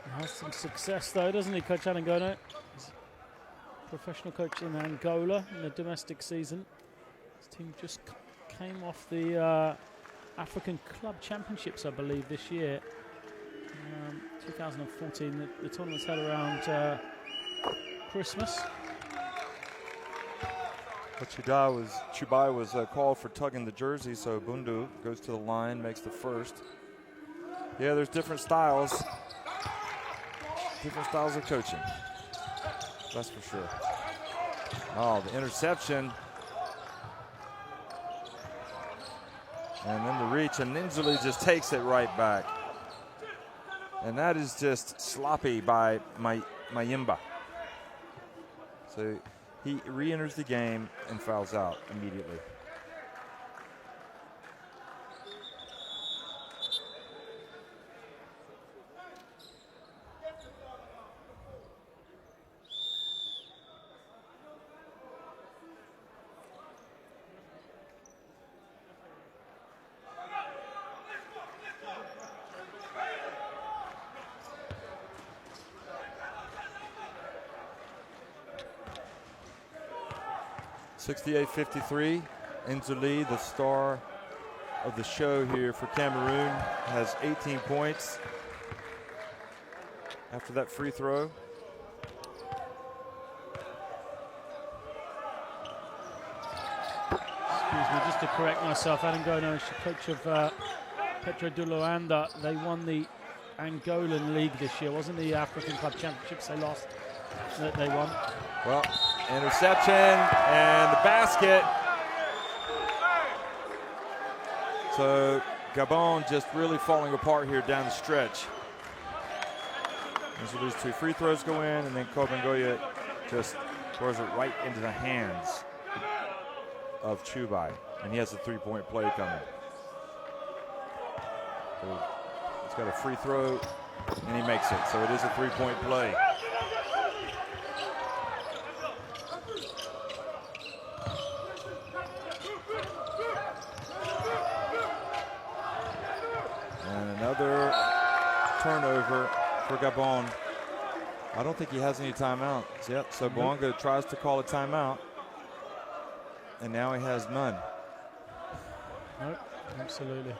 Speaker 3: He has some success though, doesn't he, Coach Anangono? He's a professional coach in Angola in the domestic season. His team just came off the African Club Championships, I believe, this year. 2014, the tournament's held around Christmas.
Speaker 2: But Chubai was called for tugging the jersey, so Bundu goes to the line, makes the first. Yeah, there's different styles of coaching. That's for sure. Oh, the interception. And then the reach, and Ninjali just takes it right back. And that is just sloppy by Mayimba. So he re-enters the game and fouls out immediately. (68-53). Nzuli, the star of the show here for Cameroon, has 18 points after that free throw.
Speaker 3: Excuse me, just to correct myself, Adam Gono is the coach of Petro de Luanda. They won the Angolan League this year. Wasn't the African Club Championships they lost that they won?
Speaker 2: Well, interception and the basket. So Gabon just really falling apart here down the stretch. And so these two free throws go in, and then Kobangoya just throws it right into the hands of Chubai. And he has a three-point play coming. So he's got a free throw, and he makes it. So it is a three-point play. Another turnover for Gabon. I don't think he has any timeouts yet. So Boanga tries to call a timeout, and now he has none.
Speaker 3: Nope, absolutely.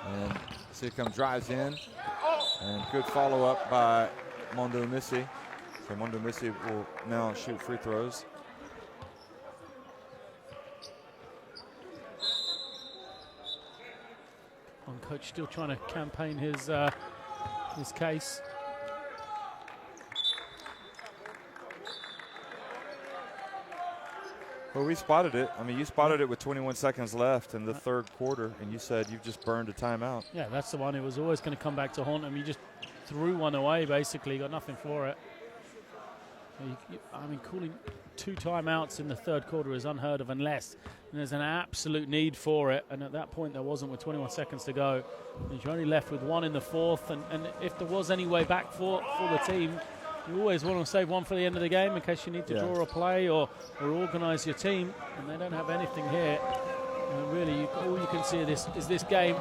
Speaker 2: And Sikam drives in, and good follow-up by Mondo Missy. So Mondo Missy will now shoot free throws.
Speaker 3: Coach still trying to campaign his case.
Speaker 2: Well, we spotted it. I mean, you spotted it with 21 seconds left in the third quarter, and you said you've just burned a timeout.
Speaker 3: Yeah, that's the one. It was always going to come back to haunt him. You just threw one away, basically. Got nothing for it. I mean, calling 2 timeouts in the third quarter is unheard of unless there's an absolute need for it. And at that point, there wasn't with 21 seconds to go. And you're only left with 1 in the fourth. And if there was any way back for the team, you always want to save one for the end of the game in case you need to draw a play or organise your team. And they don't have anything here. And really, all you can see is this game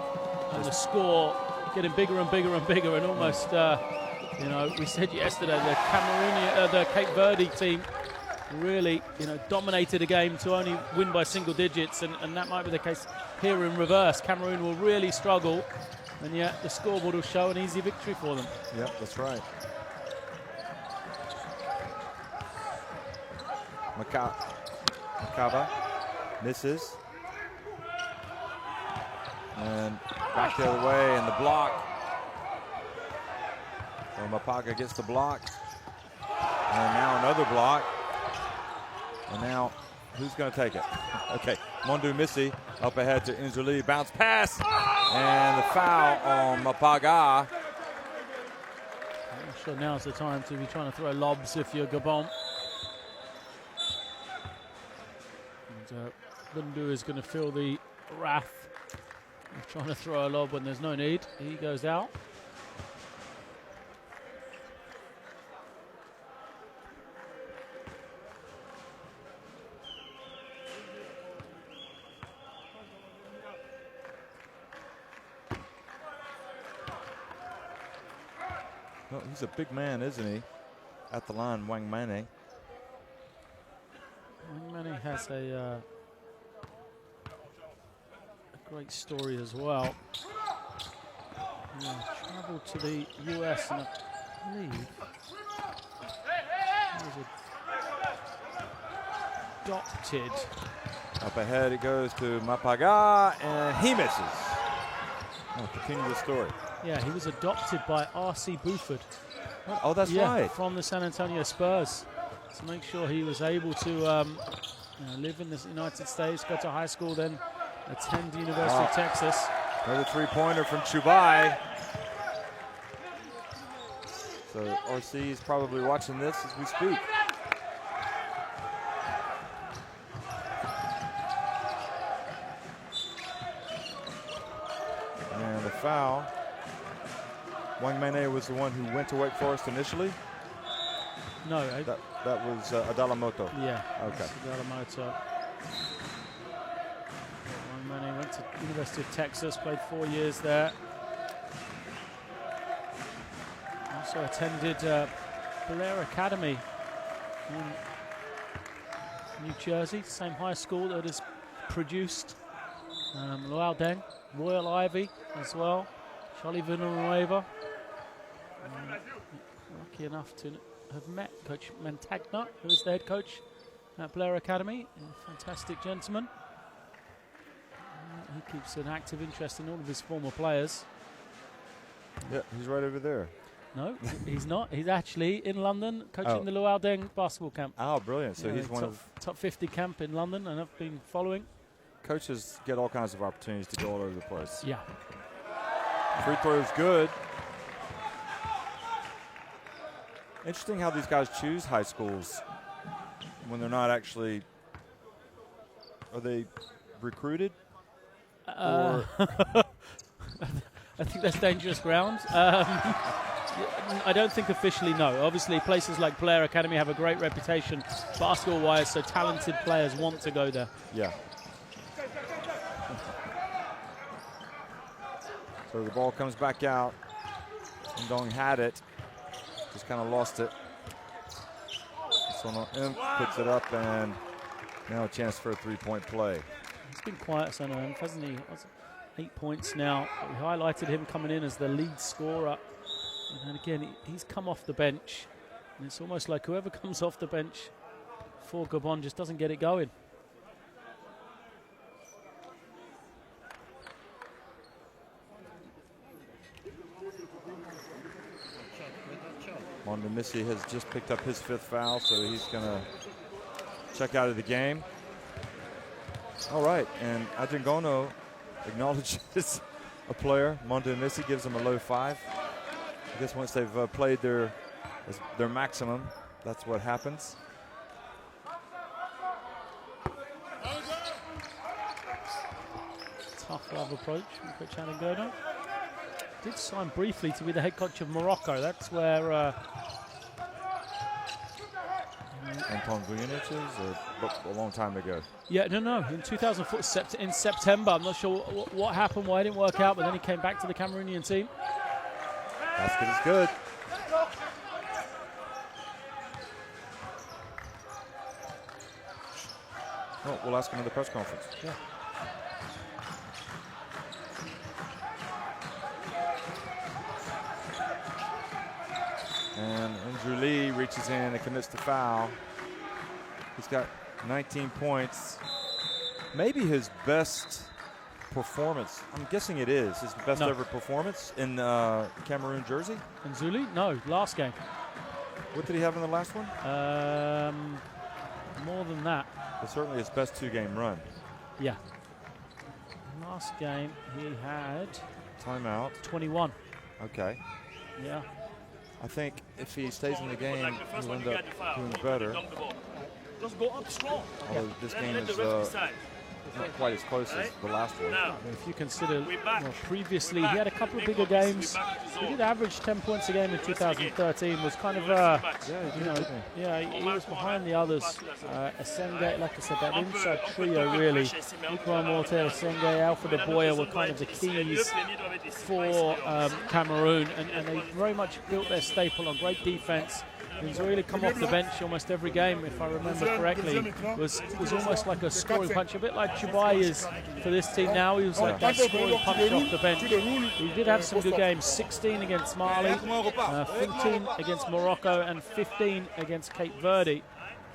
Speaker 3: and the score getting bigger and bigger and bigger, and almost, you know, we said yesterday the Cape Verde team really, you know, dominated a game to only win by single digits, and that might be the case here in reverse. Cameroon will really struggle, and yet the scoreboard will show an easy victory for them.
Speaker 2: Yep, that's right. Makaba misses. And back the other way, and the block. So Mapaga gets the block. And now another block. And now, who's going to take it? Okay, Mondu Missy up ahead to Nzuli. Bounce pass. And the foul on Mapaga.
Speaker 3: I'm not sure now's the time to be trying to throw lobs if you're Gabon. And Bundu is going to feel the wrath of trying to throw a lob when there's no need. He goes out.
Speaker 2: Well, he's a big man, isn't he? At the line, Wang Mane.
Speaker 3: Wang Mane has a great story as well. Traveled to the US and I believe he was adopted.
Speaker 2: Up ahead it goes to Mapaga, and he misses. Oh, continue the story.
Speaker 3: Yeah, he was adopted by R.C. Buford.
Speaker 2: Oh, that's right.
Speaker 3: From the San Antonio Spurs. To make sure he was able to live in the United States, go to high school, then attend the University of Texas.
Speaker 2: Another three-pointer from Chubai. So RC is probably watching this as we speak. And a foul. Wang Mane was the one who went to Wake Forest initially?
Speaker 3: No.
Speaker 2: That was Adalamoto.
Speaker 3: Yeah.
Speaker 2: Okay.
Speaker 3: Adalamoto. Wang Mane went to University of Texas, played 4 years there. Also attended Blair Academy in New Jersey, same high school that has produced Luau Deng, Royal Ivy as well, Charlie Villanueva. Lucky enough to have met Coach Mentagna, who is the head coach at Blair Academy. A fantastic gentleman. He keeps an active interest in all of his former players.
Speaker 2: Yeah, he's right over there.
Speaker 3: No, he's not. He's actually in London coaching the Luau Deng basketball camp.
Speaker 2: Oh, brilliant. So he's one of
Speaker 3: top 50 camp in London, and I've been following.
Speaker 2: Coaches get all kinds of opportunities to go all over the place.
Speaker 3: Yeah.
Speaker 2: Free throw is good. Interesting how these guys choose high schools when they're not actually. Are they recruited?
Speaker 3: I think that's dangerous ground. I don't think officially, no. Obviously, places like Blair Academy have a great reputation basketball-wise, so talented players want to go there.
Speaker 2: Yeah. So the ball comes back out. Ndong had it. Just kind of lost it. Sono Imp picks it up, and now a chance for a three-point play.
Speaker 3: He's been quiet, Sono Imp, hasn't he? 8 points now. We highlighted him coming in as the lead scorer. And again, he's come off the bench. And it's almost like whoever comes off the bench for Gabon just doesn't get it going.
Speaker 2: Mondamisi has just picked up his 5th foul, so he's going to check out of the game. All right, and Adringono acknowledges a player. Mondamisi gives him a low 5. I guess once they've played their maximum, that's what happens.
Speaker 3: Tough love approach from Coach Adringono. Did sign briefly to be the head coach of Morocco. That's where
Speaker 2: Anton Vujanic is, or a long time ago?
Speaker 3: Yeah, no. In 2004, in September. I'm not sure what happened, why it didn't work out, but then he came back to the Cameroonian team.
Speaker 2: Basket is good. Oh, we'll ask him at the press conference.
Speaker 3: Yeah.
Speaker 2: And Andrew Lee reaches in and commits the foul. He's got 19 points. Maybe his best performance. I'm guessing it is his best ever performance in Cameroon jersey.
Speaker 3: And Zuli? No, last game.
Speaker 2: What did he have in the last one?
Speaker 3: More than that.
Speaker 2: But certainly his best 2-game run.
Speaker 3: Yeah. Last game he had
Speaker 2: timeout.
Speaker 3: 21.
Speaker 2: Okay.
Speaker 3: Yeah.
Speaker 2: I think if he stays in the game, he'll end up doing better.
Speaker 5: Just go up strong.
Speaker 2: Although this game is not quite as close as the last one.
Speaker 5: Now,
Speaker 3: If you consider,
Speaker 5: We're back.
Speaker 3: previously he
Speaker 5: We're back.
Speaker 3: had a couple of
Speaker 5: Big
Speaker 3: bigger
Speaker 5: focus.
Speaker 3: games.
Speaker 5: We're back to
Speaker 3: He
Speaker 5: zone.
Speaker 3: did average 10 points a game in
Speaker 5: Rest of the
Speaker 3: 2013. Was kind of, you know, he was behind the others. Essenge, like I said, that inside trio really. Ikram Morte, Essenge, Alpha De Boya were kind of the keys for Cameroon, and they very much built their staple on great defense. He's really come off the bench almost every game, if I remember correctly. Was almost like a scoring punch, a bit like Chubai is for this team now. He was like that scoring punch off the bench. He did have some good games, 16 against Mali, 15 against Morocco, and 15 against Cape Verde.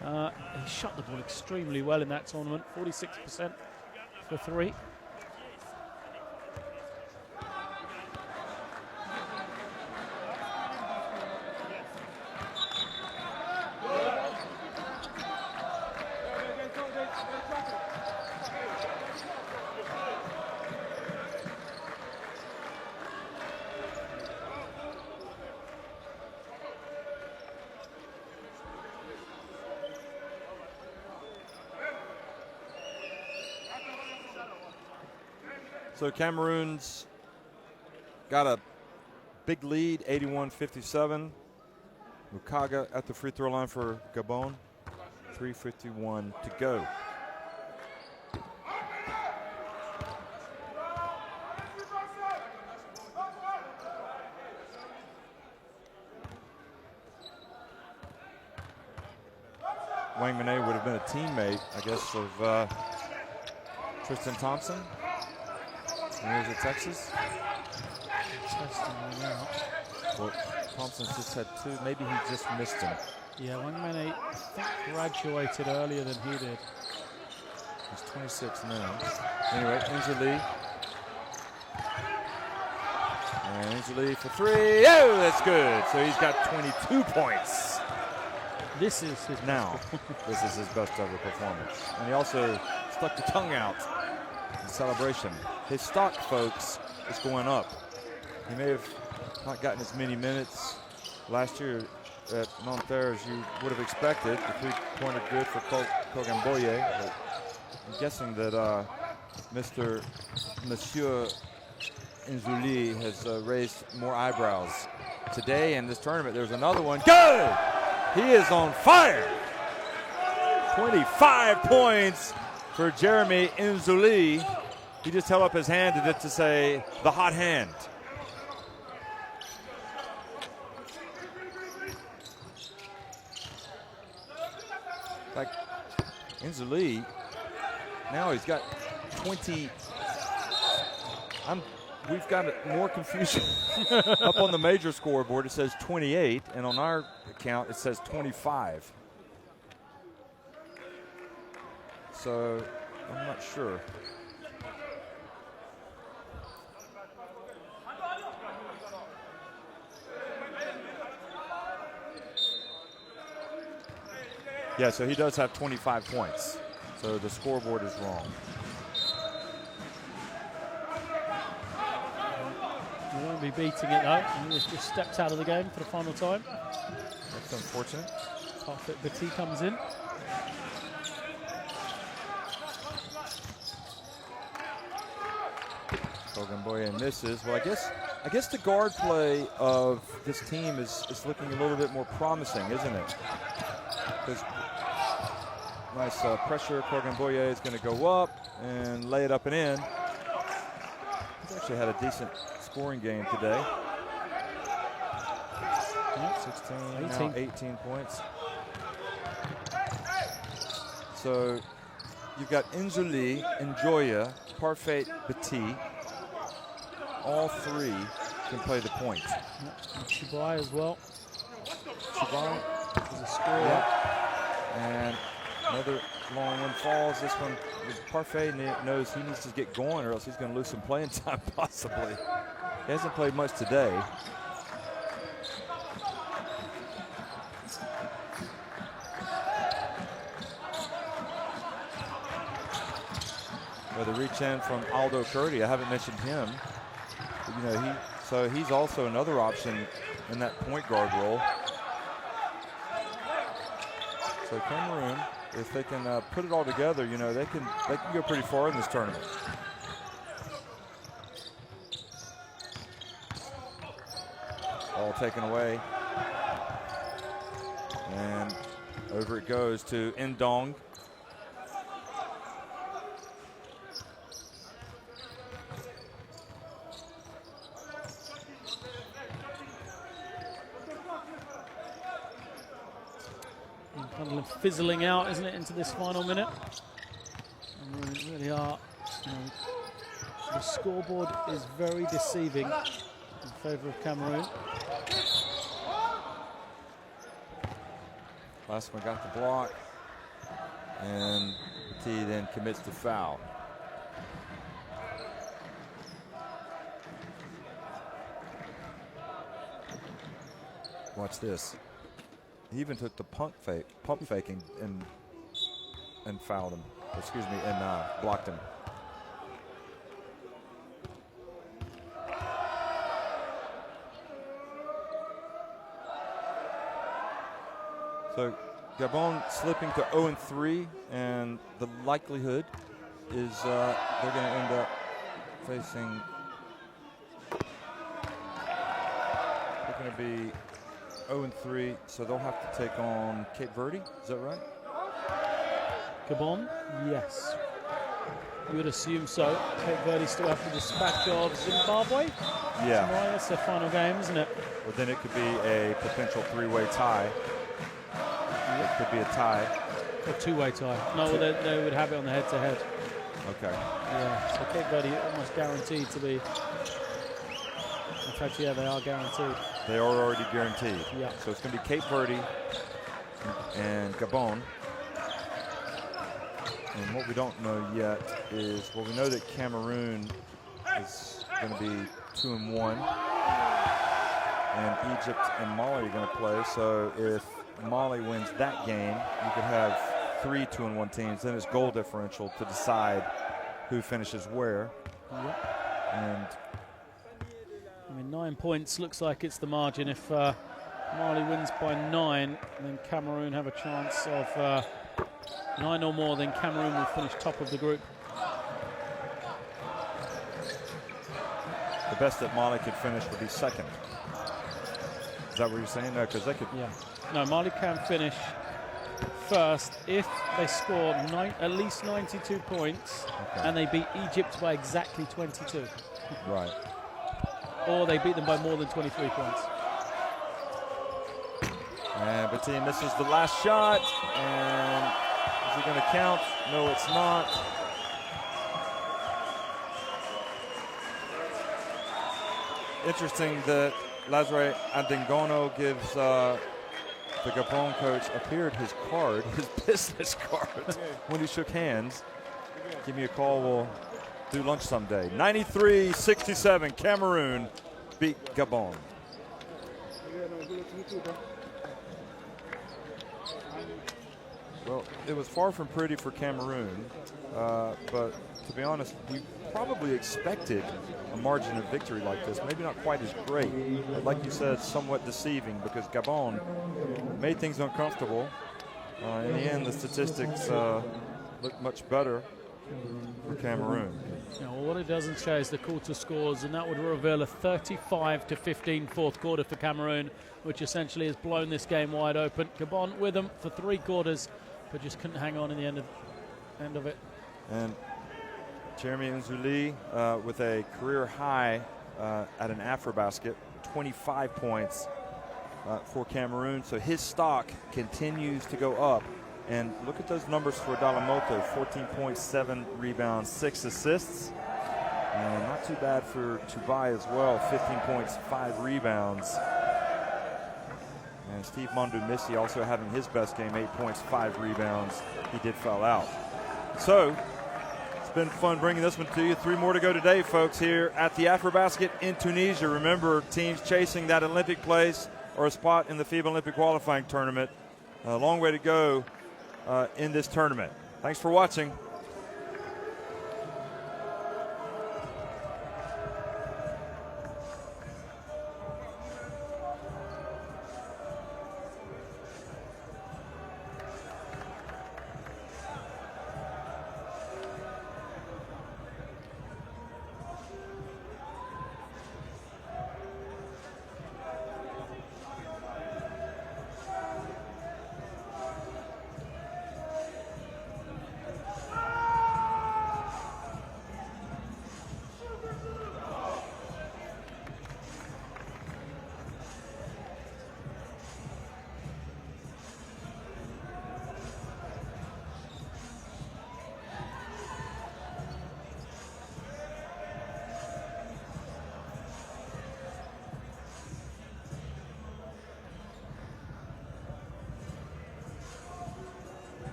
Speaker 3: He shot the ball extremely well in that tournament, 46% for three.
Speaker 2: So Cameroon's got a big lead, 81-57. Mukaga at the free throw line for Gabon. 3:51 to go. Wang Mene would have been a teammate, I guess, of Tristan Thompson. When he was at Texas. Well, Thompson's just had two. Maybe he just missed him.
Speaker 3: Yeah, Wang Mene, I think, graduated earlier than he did.
Speaker 2: He's 26 now. Anyway, Injali. And Injali for three. Oh, that's good. So he's got 22 points.
Speaker 3: This is his
Speaker 2: Now, this is his best ever performance. And he also stuck the tongue out in celebration. His stock, folks, is going up. He may have not gotten as many minutes last year at Nanterre as you would have expected. The three-pointer good for Kogan Boye. But I'm guessing that Monsieur Inzuli has raised more eyebrows today in this tournament. There's another one. Good! He is on fire. 25 points for Jeremy Inzuli. He just held up his hand to say the hot hand. Like Inzuli, now he's got 20. We've got more confusion. Up on the major scoreboard it says 28, and on our account it says 25. So I'm not sure. Yeah, so he does have 25 points. So the scoreboard is wrong.
Speaker 3: He won't be beating it though. He just stepped out of the game for the final time.
Speaker 2: That's unfortunate.
Speaker 3: Parfait Petit comes in.
Speaker 2: Kogan Boye misses. Well, I guess the guard play of this team is looking a little bit more promising, isn't it? Because nice pressure. Kogan Boye is going to go up and lay it up and in. He's actually had a decent scoring game today. 16,
Speaker 3: 18.
Speaker 2: now 18 points. So you've got Inzuli, Njoya, Parfait Petit. All three can play the point.
Speaker 3: Chubai as well.
Speaker 2: Chubai
Speaker 3: is a scorer.
Speaker 2: Yep. And another long one falls. This one, Parfait knows he needs to get going or else he's going to lose some playing time possibly. He hasn't played much today. Well, the reach in from Aldo Curti, I haven't mentioned him. But, you know, he's also another option in that point guard role. So Cameroon if they can put it all together, you know, they can go pretty far in this tournament. Ball taken away. And over it goes to Ndong.
Speaker 3: Kind of fizzling out, isn't it, into this final minute? And we really are. You know, the scoreboard is very deceiving in favour of Cameroon.
Speaker 2: Last one got the block, and T then commits the foul. Watch this. He even took the pump faking and fouled him. Excuse me, and blocked him. So Gabon slipping to 0-3, and the likelihood is they're going to end up facing. They're going to be 0-3, so they'll have to take on Cape Verde. Is that right?
Speaker 3: Gabon, yes. You would assume so. Cape Verde still have to dispatch of Zimbabwe.
Speaker 2: Yeah.
Speaker 3: Tomorrow, that's their final game, isn't it?
Speaker 2: Well, then it could be a potential three-way tie. It could be a tie.
Speaker 3: Or two-way tie. No, well, they would have it on the head-to-head.
Speaker 2: Okay.
Speaker 3: Yeah, so Cape Verde almost guaranteed to be. In fact, yeah, they are guaranteed.
Speaker 2: They are already guaranteed.
Speaker 3: Yeah.
Speaker 2: So it's going to be Cape Verde and Gabon. And what we don't know yet is, well, we know that Cameroon is going to be 2-1, and Egypt and Mali are going to play. So if Mali wins that game, you could have 3 2-1 teams. Then it's goal differential to decide who finishes where.
Speaker 3: Yep.
Speaker 2: And
Speaker 3: I mean, 9 points looks like it's the margin. If Mali wins by 9, then Cameroon have a chance of 9 or more, then Cameroon will finish top of the group.
Speaker 2: the best that Mali could finish would be second. Is that what you're saying? No, because they could.
Speaker 3: Yeah. No, Mali can finish first if they score at least 92 points and they beat Egypt by exactly 22.
Speaker 2: Right.
Speaker 3: Or they beat them by more than 23 points.
Speaker 2: And Batim misses the last shot. And is it going to count? No, it's not. Interesting that Lazare Adingono gives the Gabon coach appeared his card, his business card, when he shook hands. Give me a call, we'll do lunch someday. 93-67, Cameroon beat Gabon. Well, it was far from pretty for Cameroon, but to be honest, we probably expected a margin of victory like this. Maybe not quite as great, but like you said, somewhat deceiving because Gabon made things uncomfortable. In the end, the statistics look much better for Cameroon.
Speaker 3: Yeah, well, what it doesn't show is the quarter scores, and that would reveal a 35-15 fourth quarter for Cameroon, which essentially has blown this game wide open. Gabon with them for 3 quarters, but just couldn't hang on in the end of it.
Speaker 2: And Jeremy Nzuli with a career high at an AfroBasket, 25 points for Cameroon. So his stock continues to go up. And look at those numbers for Dalamoto, 14.7 rebounds, 6 assists. And not too bad for Tubai as well, 15 points, 5 rebounds. And Steve Mondu-Missy also having his best game, 8 points, 5 rebounds. He did foul out. So it's been fun bringing this one to you. 3 more to go today, folks, here at the AfroBasket in Tunisia. Remember, teams chasing that Olympic place or a spot in the FIBA Olympic qualifying tournament. A long way to go in this tournament. Thanks for watching.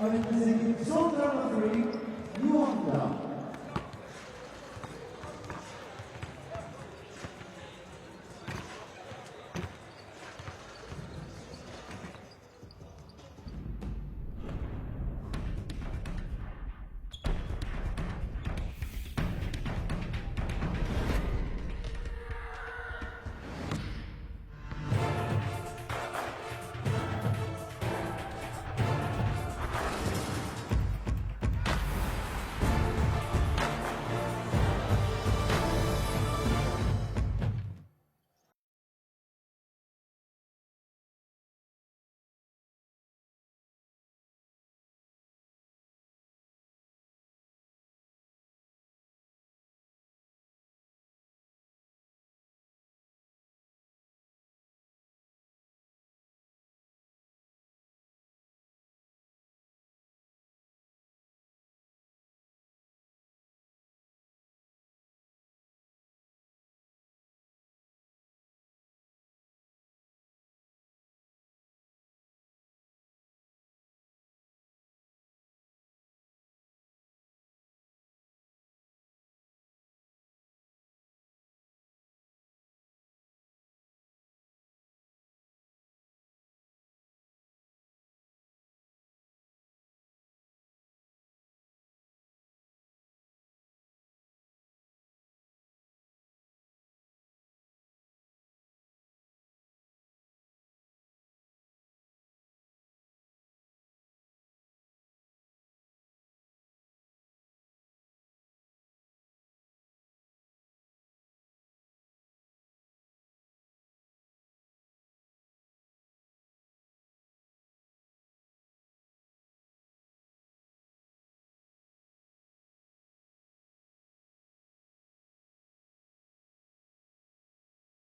Speaker 8: avec les équipes centre Afrique, Luanda.